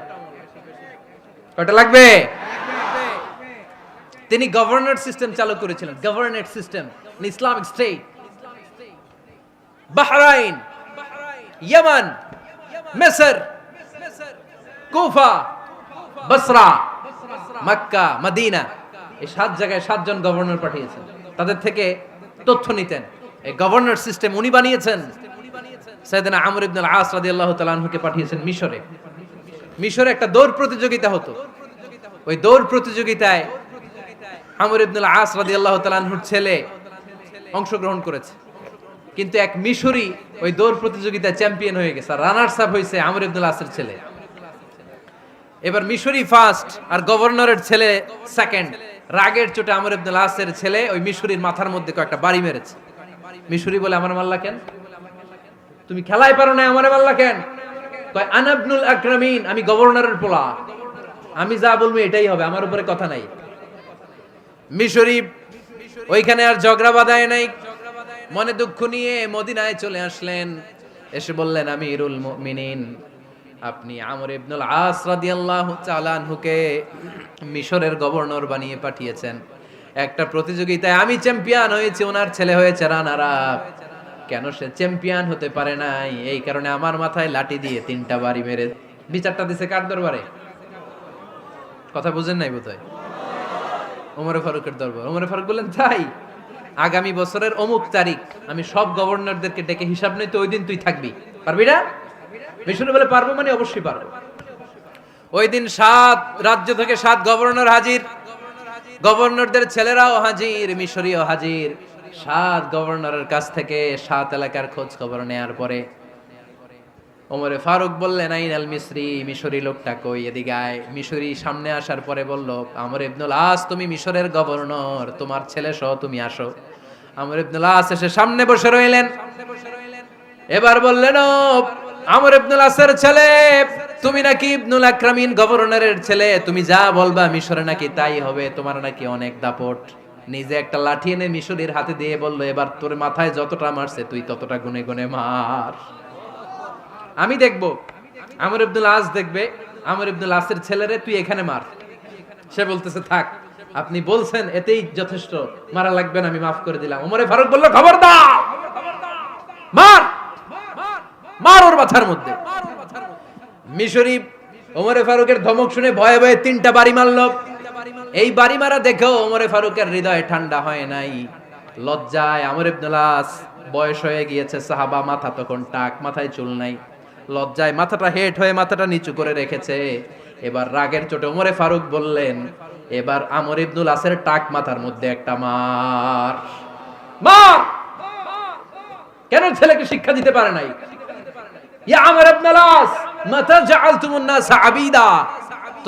কয়টা লাগবে? তিনি গভর্নর সিস্টেম চালু করেছিলেন। Governor system, Islamic state. Bahrain, Yemen, মিসর, কুফা, বসরা, মক্কা, মদিনা, এই 7 জায়গায় 7 জন গভর্নর পাঠিয়েছেন। তাদের থেকে তথ্য নিতেন। এই গভর্নর সিস্টেম উনি বানিয়েছেন। সাইয়েদনা আমর ইবনে আল-আস রাদিয়াল্লাহু তাআলা আনহুকে পাঠিয়েছেন মিশরে। মিশরে একটা দৌড় প্রতিযোগিতা হতো। ওই দৌড় প্রতিযোগিতায় আমর ইবনে আল-আস রাদিয়াল্লাহু তাআলা আনহুর ছেলে অংশগ্রহণ করেছে। কিন্তু এক মিশরি ওই দৌড় প্রতিযোগিতায় চ্যাম্পিয়ন হয়ে গেছে। রানার্স আপ হয়েছে আমর ইবনে আল-আসের ছেলে। এবার মিশরি ফার্স্ট আর গভর্নরের ছেলে সেকেন্ড। রাগের চোটে আমর ইবনে আল-আসের ছেলে ওই মিশরির মাথার মধ্যে কয়েকটা বাড়ি মেরেছে। মিশরি বলে, আমার মাল্লা কেন? তুমি খেলাই পারো না, আমারে মাল্লা কেন? কয় আনা ইবনুল আকরামিন, আমি গভর্নরের পোলা, আমি যা বলবো এটাই হবে, আমার উপরে কথা নাই। মিশরি ওইখানে আর ঝগড়া বাঁধায় নাই, মনে দুঃখ নিয়ে মদিনায় চলে আসলেন। এসে বললেন, আমিরুল মুমিনিন, আপনি আমর ইবনুল আস রাদিয়াল্লাহু তাআলা আনহুকে মিশরের গভর্নর বানিয়ে পাঠিয়েছেন। একটা প্রতিযোগিতায় আমি চ্যাম্পিয়ন হয়েছি, ওনার ছেলে হয়েছে রানার আপ। কেন সে চ্যাম্পিয়ন হতে পারে নাই? এই কারণে আমার মাথায় লাঠি দিয়ে 3টা বাড়ি মেরে। বিচারটা দিছে কার দরবারে? কথা বুঝেন নাই বোধহয়? ওমর ফারুকের দরবার। ওমর ফারুক বললেন, তাই আগামী বছরের অমুক তারিখ আমি সব গভর্নরদেরকে ডেকে হিসাব নেই, তো ওই দিন তুই থাকবি, পারবি না? মিশরে বলে, পারবো মানে অবশ্যই পারবো। ওই দিন 7 রাজ্য থেকে 7 গভর্নর হাজির, গভর্নরদের ছেলেরাও হাজির, মিশরীয় হাজির। 7 গভর্নরের কাছ থেকে 7 এলাকার খোঁজ খবর নেয়ার পরে ওমর ফারুক বললেন, আইনাল মিসরি, মিশরি লোকটা কই, এদিকে আয়। মিশরি সামনে আসার পরে বলল, আমর ইবনুল আস, তুমি মিশরের গভর্নর, তোমার ছেলে সহ তুমি আসো। আমর ইবনুল আস এসে সামনে বসে রইলেন। এবার বললেন, ও আমর ইবনুল আসের ছেলে, তুমি নাকি ইবনুল আকরামিন গভর্নরের ছেলে, তুমি যা বলবা মিশরে নাকি তাই হবে, তোমার নাকি অনেক দাপট। নিজে একটা লাঠি এনে মিশরীর হাতে দিয়ে বলল, এবার তোর মাথায় যতটা মারছে তুই ততটা গুনে গুনে মার, আমি দেখব। আমর ইবনুল আস দেখবে, আমর ইবনুল আসের ছেলেরে তুই এখানে মার। সে বলতেছে, থাক, আপনি বলছেন এতেই যথেষ্ট, মারা লাগবে না, আমি মাফ করে দিলাম। ওমর ফারুক বলল, খবরদার, মার, মার ওর মাথার মধ্যে। মিশরি ওমর ফারুকের ধমক শুনে ভয়ে ভয়ে 3টা বাড়ি মারল। এই বাড়ি মারা দেখেও ওমর ফারুকের হৃদয় ঠান্ডা হয় নাই। লজ্জায় আমর ইবনুল আস, বয়স হয়ে গিয়েছে সাহাবা, মাথা তখন টাক, মাথায় চুল নাই, লজ্জায় মাথাটা হেট হয়ে মাথাটা নিচু করে রেখেছে। এবার রাগের চোটে ওমর ফারুক বললেন, এবার আমর ইবনুল আসের টাক মাথার মধ্যে একটা মার। মার! কেন ছেলেকে শিক্ষা দিতে পারে নাই? ইয়া আমর ইবনুল আস, মাতা জাআলতুমুন নাস আবিদা,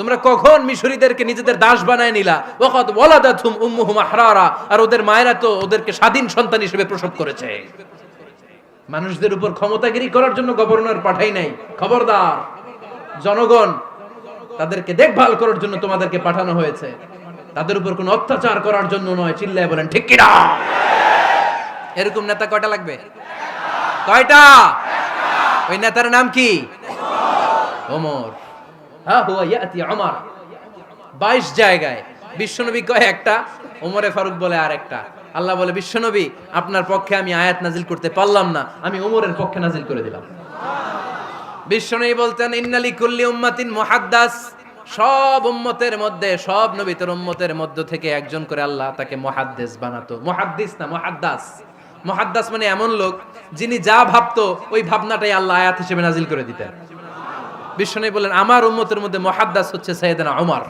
তোমরা কখন মিশরীদেরকে নিজেদের দাস বানায় নিলা? ওয়াকাদ ওয়ালাদাতুম উম্মুহুম আহরারা, আর ওদের মায়েরা তো ওদেরকে স্বাধীন সন্তান হিসেবে প্রসব করেছে। মানুষদের উপর ক্ষমতাগিরি করার জন্য গভর্নর পাঠাই নাই। খবরদার, জনগণ তাদেরকে দেখভাল করার জন্য তোমাদেরকে পাঠানো হয়েছে, তাদের উপর কোনো অত্যাচার করার জন্য নয়। চিল্লায় বলেন ঠিক কি না? এরকম নেতা কয়টা লাগবে? কয়টা? ওই নেতার নাম কি? ওমর। হ্যাঁ, হুয়া ইয়াতি ওমর। 22 জায়গায় বিশ্বনবী কয় একটা, ওমরে ফারুক বলে আরেকটা। আল্লাহ বলে, বিশ্বনবী আপনার পক্ষে আমি আয়াত নাজিল করতে পারলাম না, আমি ওমরের পক্ষে নাজিল করে দিলাম। বিশ্বনবী বলতেন, ইন্নালি কুল্লি উম্মাতিন মুহাদ্দাস, সব উম্মতের মধ্যে, সব নবীর উম্মতের মধ্য থেকে একজন করে আল্লাহ তাকে মুহাদ্দিস বানাতো। মুহাদ্দিস না, মুহাদ্দাস। মুহাদ্দাস মানে এমন লোক যিনি যা ভাবতো ওই ভাবনাটাই আল্লাহ আয়াত হিসেবে নাজিল করে দিতেন। বিশ্বনবী বলেন, আমার উম্মতের মধ্যে মুহাদ্দাস হচ্ছে সাইয়েদনা ওমর।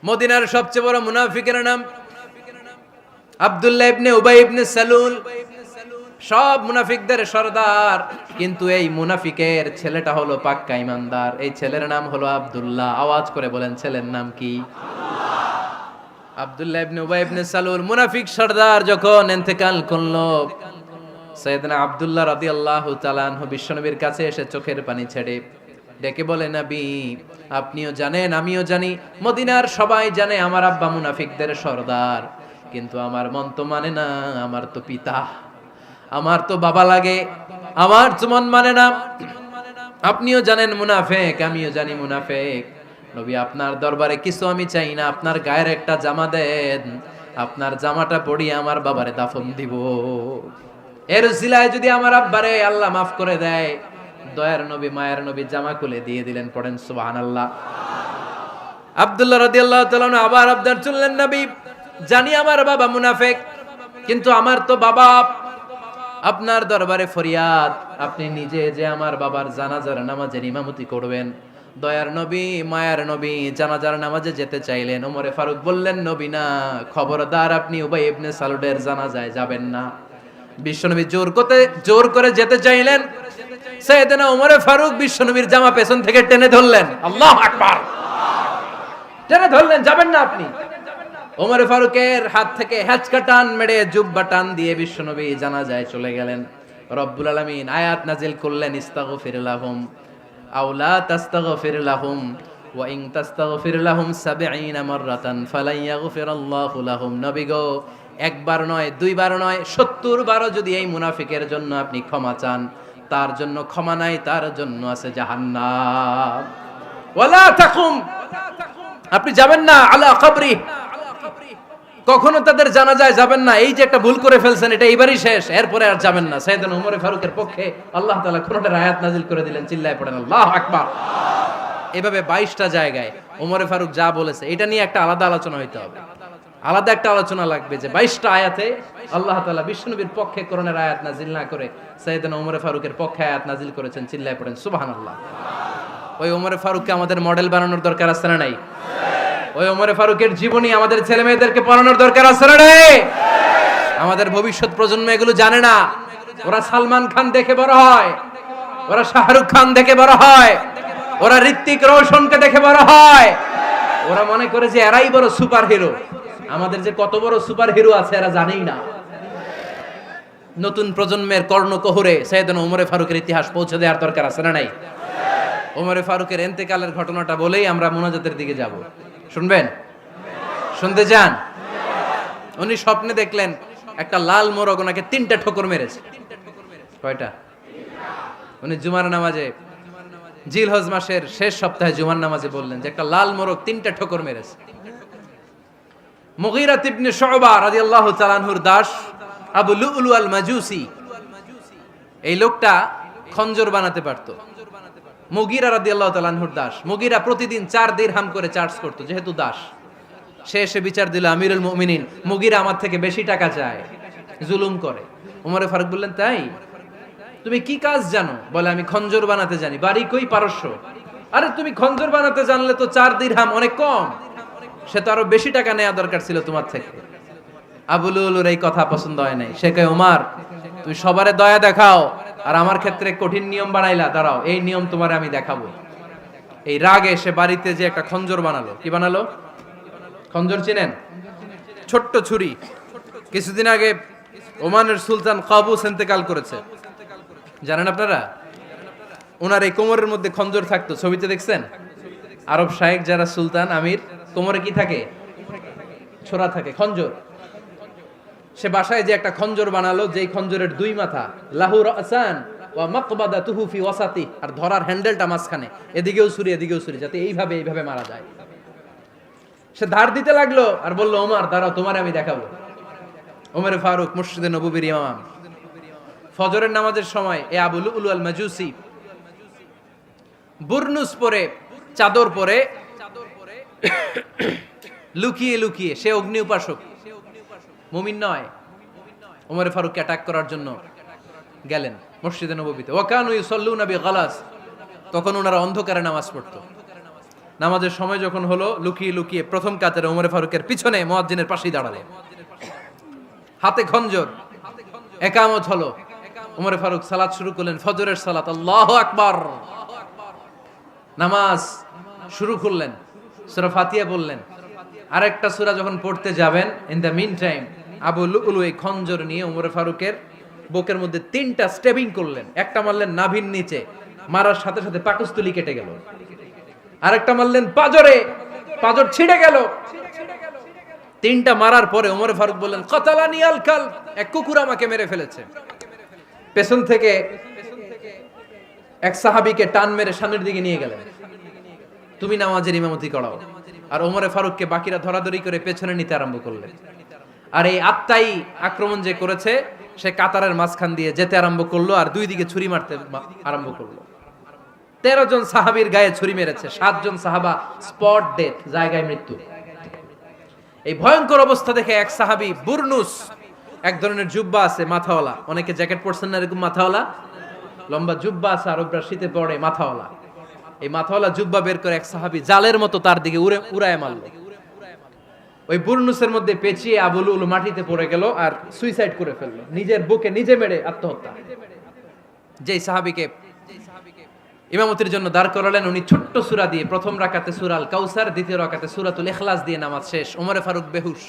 মদিনার সবচেয়ে বড় মুনাফিকের নাম আব্দুল্লাহ ইবনে উবাই ইবনে সালুল। সব মুনাফিকদের সরদার, কিন্তু এই মুনাফিকের ছেলেটা হলো পাক্কা ইমানদার। এই ছেলের নাম হলো আব্দুল্লাহ। আওয়াজ করে বলেন, ছেলের নাম কি? আব্দুল্লাহ ইবনে উবাই ইবনে সালুল। মুনাফিক সরদার যখন ইন্তেকাল করলো, সাইয়েদনা আব্দুল্লাহ রাদিয়াল্লাহু তাআলা আনহু বিশ্বনবীর কাছে এসে চোখের পানি ছেড়ে ডেকে বলে, নবী আপনিও জানেন আমিও জানি, মদিনার সবাই জানে আমার আব্বা মুনাফিকদের সরদার, কিন্তু আমার মন তো মানে না, আমার তো পিতা, আমার তো বাবা লাগে, আমার তো মন মানে না। আপনিও জানেন মুনাফিক, আমিও জানি মুনাফিক। নবী আপনার দরবারে কিছু আমি চাই না, আপনার গায়ের একটা জামা দেন, আপনার জামাটা পরিয়ে আমার বাবারে দাফন দিব। এর উসিলায় যদি আমার আব্বারে আল্লাহ মাফ করে দেয়, দয়ার নবী মায়ের নবী জামা খুলে দিয়ে দিলেন। পড়েন সুবহানাল্লাহ। আব্দুল্লাহ রাদিয়াল্লাহু তাআলা আবার আবদার চললেন, নবী জানি আমার বাবা মুনাফিক, কিন্তু আমার তো বাবা, আপনার দরবারে ফরিয়াদ, আপনি নিজে যে আমার বাবার জানাজার নামাজের ইমামতি করবেন। দয়ার নবী মায়ার নবী জানাজার নামাজে যেতে চাইলেন। ওমরে ফারুক বললেন, নবী না, খবরদার আপনি উবাই ইবনে সালুলের জানাজায় যাবেন না। বিশ্বনবী জোর করে যেতে চাইলেন। সাইয়েদনা ওমরে ফারুক বিশ্বনবীর জামা পেছন থেকে টেনে ধরলেন। আল্লাহু আকবার। টেনে ধরলেন, যাবেন না আপনি। ওমরে ফারুকের হাত থেকে হ্যাচকা টান মেরে জুব্বা টান দিয়ে বিশ্বনবী জানাজায় চলে গেলেন। রব্বুল আলামিন আয়াত নাজিল করলেন, ইস্তাগফির লাহুম আও লা তাস্তাগফির লাহুম ওয়া ইন তাস্তাগফির লাহুম ৭০ মাররাতান ফালান ইয়াগফিরাল্লাহু লাহুম। নবী গো, একবার নয়, দুইবার নয়, ৭০ বারও যদি এই মুনাফিকের জন্য আপনি ক্ষমা চান, তার জন্য ক্ষমা নাই, তার জন্য আছে জাহান্নাম। ওয়ালা তাকুম, আপনি যাবেন না আলা কবরি, কখনো তাদের জানাজায় যাবেন না। এই যে একটা ভুল করে ফেলছেন, এটা এইবারই শেষ, এরপরে আর যাবেন না। সাইয়েদনা ওমর ফারুকের পক্ষে আল্লাহ তাআলা কোরআনের আয়াত নাজিল করে দিলেন। চিল্লায় পড়েন আল্লাহু আকবার। এভাবে 22টা জায়গায় ওমর ফারুক যা বলেছে, এটা নিয়ে একটা আলাদা আলোচনা হইতে হবে। আলাদা একটা আলোচনা লাগবে যে 22টা আয়াতে আল্লাহ তাআলা বিশ্বনবীর পক্ষে কোরআনের আয়াত নাজিল না করে সাইয়েদনা ওমর ফারুকের পক্ষে আয়াত নাজিল করেছেন। চিল্লায় পড়েন সুবহানাল্লাহ। ওই ওমর ফারুককে আমাদের মডেল বানানোর দরকার আছে না নাই? ওই ওমরে ফারুকের জীবনী আমাদের ছেলে মেয়েদেরকে পড়ানোর দরকার আছে না রে? আমাদের ভবিষ্যৎ প্রজন্ম এগুলো জানে না। ওরা সালমান খান দেখে বড় হয়, ওরা শাহরুখ খান দেখে বড় হয়, ওরা ঋত্বিক রোশনকে দেখে বড় হয়। ওরা মনে করে যে এরাই বড় সুপার হিরো। আমাদের যে কত বড় সুপার হিরো আছে এরা জানেই না। নতুন প্রজন্মের কর্ণকোহরে সাইয়েদনা ওমরে ফারুকের ইতিহাস পৌঁছে দেওয়ার দরকার আছে না নাই? ওমরে ফারুকের ইন্তেকালের ঘটনাটা বলেই আমরা মুনাজাতের দিকে যাব। শুনবেন? শুনতে চান? উনি স্বপ্নে দেখলেন একটা লাল মোরগ ওনাকে 3টা ঠোকর মেরেছে। কয়টা? উনি জুমার নামাজে, জিলহজ মাসের শেষ সপ্তাহে জুমার নামাজে বললেন যে একটা লাল মোরগ 3টা ঠোকর মেরেছে। মুগীরা ইবনে শুবা রাদিয়াল্লাহু তাআলা আনহুর দাস আবু লুলু আল মাজুসি, এই লোকটা খঞ্জর বানাতে পারতো। মুগীরা রাদিয়াল্লাহু তাআলা আনহুর দাস। মুগীরা প্রতিদিন 4 দিরহাম করে চার্জ করতো, যেহেতু দাস। সে এসে বিচার দিল, আমিরুল মুমিনিন, মুগীরা আমার থেকে বেশি টাকা চায়, জুলুম করে। ওমরে ফারুক বললেন, তাই? তুমি কি কাজ জানো? বলে, আমি খঞ্জর বানাতে জানি। বাড়ি কই? পারস্য। আরে তুমি খঞ্জর বানাতে জানলে তো 4 দিরহাম অনেক কম, সে তো আরো বেশি টাকা নেওয়া দরকার ছিল তোমার থেকে। আবু লুলুর এই কথা পছন্দ হয় নাই। সে কয়, ওমর তুমি সবারে দয়া দেখাও আর আমার ক্ষেত্রে কঠিন নিয়ম বানাইলা, দাঁড়াও এই নিয়ম তোমারে আমি দেখাবো। এই রাগে সে বাড়িতে যে একটা খঞ্জর বানালো। কি বানালো? খঞ্জর চিনেন? ছোট্ট ছুরি। কিছুদিন আগে ওমানের সুলতান কাবুস ইন্তেকাল করেছে, জানেন আপনারা? ওনার এই কোমরের মধ্যে খঞ্জর থাকতো, ছবিতে দেখছেন? আরব শায়েখ যারা সুলতান আমির, কোমরে কি থাকে? ছোরা থাকে, খঞ্জর। সে বাসায় যে একটা খঞ্জর বানালো, যেই খঞ্জরের দুই মাথা, লাহু রাসান ওয়া মাকবাদাতুহু ফি ওয়াসাতি, আর ধরার হ্যান্ডেলটা মাঝখানে, এদিকেও ছুরি এদিকেও ছুরি, যাতে এইভাবে মারা যায়। সে ধার দিতে লাগলো আর বলল, ওমর দাঁড়াও, তোমারে আমি দেখাবো। ওমর ফারুক মসজিদে নববীর ইমাম, ফজরের নামাজের সময় এ আবু লুলু আল মাজুসি বুরনুস পরে, চাদর পরে, লুকিয়ে লুকিয়ে, সে অগ্নি উপাসক, মুমিন নয়। ওমর ফারুককে অ্যাটাক করার জন্য গেলেন মসজিদে নববীতে। ওয়াকানু ইউসাল্লুনা বিগালাস, তখন ওনারা অন্ধকারে নামাজ পড়তো। নামাজের সময় যখন হলো, লুকিয়ে লুকিয়ে প্রথম কাতারে ওমর ফারুকের পিছনে মুয়াজ্জিনের পাশেই দাঁড়ালেন, হাতে খঞ্জর। একামত হলো, ওমর ফারুক সালাত শুরু করলেন, ফজরের সালাত, আল্লাহু আকবার। নামাজ শুরু করলেন, সূরা ফাতিহা বললেন। আরেকটা সূরা যখন পড়তে যাবেন, in the mean time Abu Lulu এই খঞ্জর নিয়ে ওমর ফারুকের বুকের মধ্যে 3টা স্টেবিং করলেন। একটা মারলেন নাভির নিচে, মারার সাথে সাথে পাকস্থলী কেটে গেল। আরেকটা মারলেন পাজরে, পাজর ছিঁড়ে গেল। 3টা মারার পরে ওমর ফারুক বললেন, কাতালানি আল কাল, এক কুকুর আমাকে মেরে ফেলেছে। পেছন থেকে এক সাহাবীকে টান মেরে সামনের দিকে নিয়ে গেলেন, তুমি নামাজের ইমামতি করাও। আর ওমর ফারুককে বাকিরা ধরাধরি করে পেছনে নিতে আরম্ভ করলেন। আর এই আত্মাই আক্রমণ যে করেছে, সে কাতারের মাঝখান দিয়ে যেতে আরম্ভ করলো আর দুই দিকে ছুরি মারতে আরম্ভ করলো। 13 জন সাহাবীর গায়ে ছুরি মেরেছে, 7 জন সাহাবা স্পট ডেথ, জায়গায় মৃত্যু। এই ভয়ঙ্কর অবস্থা দেখে এক সাহাবী বুরনুস, এক ধরনের জুব্বা আছে মাথাওয়ালা, অনেকে জ্যাকেট পরছেন না এরকম মাথাওয়ালা, লম্বা জুব্বা আছে, আরবরা শীতে পরে মাথাওয়ালা। এই মাথাওয়ালা জুব্বা বের করে এক সাহাবী জালের মতো তার দিকে উড়ায় মারলো। ওই বুরনুসের মধ্যে পেঁচিয়ে আবু লুলু মাটিতে পড়ে গেল আর সুইসাইড করে ফেললো, নিজের বুকে নিজে মেরে আত্মহত্যা। যেই সাহাবীকে ইমামতির জন্য দাঁড় করালেন, উনি ছোট্ট সূরা দিয়ে, প্রথম রাকাতে সূরা আল কাউসার, দ্বিতীয় রাকাতে সূরাতুল ইখলাস দিয়ে নামাজ শেষ। ওমর ফারুক বেহুশ।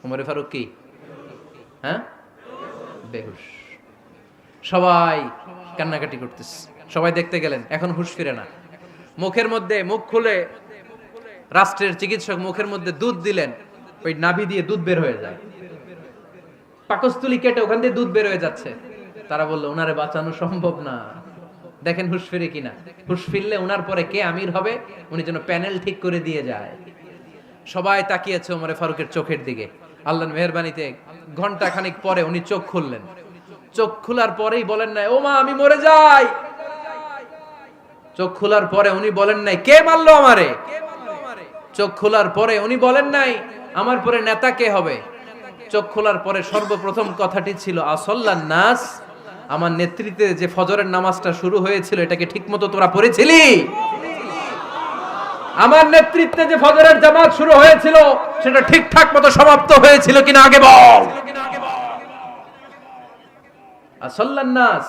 ওমর ফারুক কি? হ্যাঁ, বেহুশ। সবাই কান্নাকাটি করতেছে, সবাই দেখতে গেলেন, এখন হুঁশ ফিরে না। মুখের মধ্যে, মুখ খুলে রাষ্ট্রের চিকিৎসক মুখের মধ্যে দুধ দিলেন, ওই নাভি দিয়ে দুধ বের হয়ে যায়, পাকস্থলী কেটে ওখান দিয়ে দুধ বের হয়ে যাচ্ছে। তারা বলল, ওনারে বাঁচানো সম্ভব না, দেখেন হুঁশ ফিরে কিনা। হুঁশ ফিরলে ওনার পরে কে আমির হবে, উনি যেন প্যানেল ঠিক করে দিয়ে যায়। সবাই তাকিয়েছে ওমর ফারুকের চোখের দিকে। আল্লাহর মেহেরবানিতে ঘন্টা খানিক পরে উনি চোখ খুললেন। চোখ খোলার পরেই বলেন নাই, ও মা আমি মরে যাই। চোখ খোলার পরে উনি বলেন নাই, কে মারলো আমারে। চোখ খোলার পরে উনি বলেন নাই, আমার পরে নেতা কে হবে। চোখ খোলার পরে সর্বপ্রথম কথাটি ছিল, আসল্লান নাস, আমার নেতৃত্বে যে ফজরের নামাজটা শুরু হয়েছিল, এটাকে ঠিকমতো তোরা পড়েছিলি? আমার নেতৃত্বে যে ফজরের জামাত শুরু হয়েছিল, সেটা ঠিকঠাক মতো সমাপ্ত হয়েছিল কিনা আগে বল। আসল্লান নাস,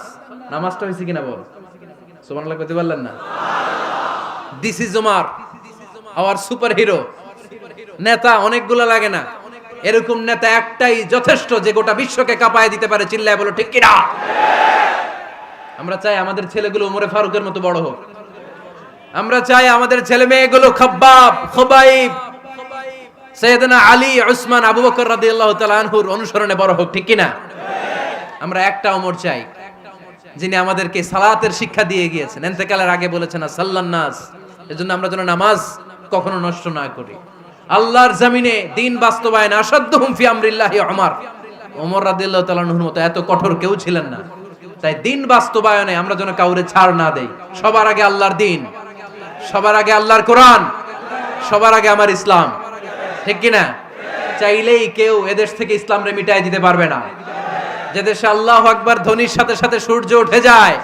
নামাজটা হয়েছে কিনা বল। সুবহানাল্লাহ কইতে পারলেন না? This is Omar, hour super hero. নেতা অনেকগুলো লাগে না, এরকম নেতা একটাই যথেষ্ট, যে গোটা বিশ্বকে কাঁপায় দিতে পারে। চিল্লায় বলো ঠিক কিনা? আমরা চাই আমাদের ছেলেগুলো ওমর ফারুকের মতো বড় হোক। আমরা চাই আমাদের ছেলে মেয়েগুলো খাব্বাব, খুবাইব, সাইয়েদনা আলী, উসমান, আবু বকর রাদিয়াল্লাহু তাআলা আনহুর অনুসরণে বড় হোক, ঠিক কিনা? আমরা একটা ওমর চাই, যিনি আমাদেরকে সালাতের শিক্ষা দিয়ে গিয়েছেন, ইন্তেকালের আগে বলেছেন সাল্লান নাস। এজন্য আমরা যেন নামাজ কখনো নষ্ট না করি। আল্লাহর জমিনে দিন বাস্তবায়ন আসাদ্দুহুম ফি আমরিল্লাহি ওমর রাদিয়াল্লাহু তাআলা আনহুর মতো এত কঠোর কেউ ছিলেন না। তাই দিন বাস্তবায়নে আমরা যেন কাউরে ছাড় না দেই। সবার আগে আল্লাহর দিন, সবার আগে আল্লাহর কোরআন, সবার আগে আমার ইসলাম, ঠিক কিনা? চাইলেই কেউ এদেশ থেকে ইসলামরে মিটাই দিতে পারবে না। যে দেশে আল্লাহু আকবার ধ্বনির সাথে সাথে সূর্য উঠে যায়,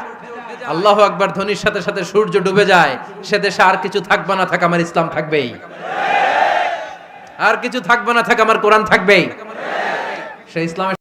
আল্লাহু আকবার ধ্বনির সাথে সাথে সূর্য ডুবে যায়, সে দেশে আর কিছু থাকবে না থাক, আমার ইসলাম থাকবেই। আর কিছু থাকবে না থাক, আমার কোরআন থাকবেই। সেই ইসলামের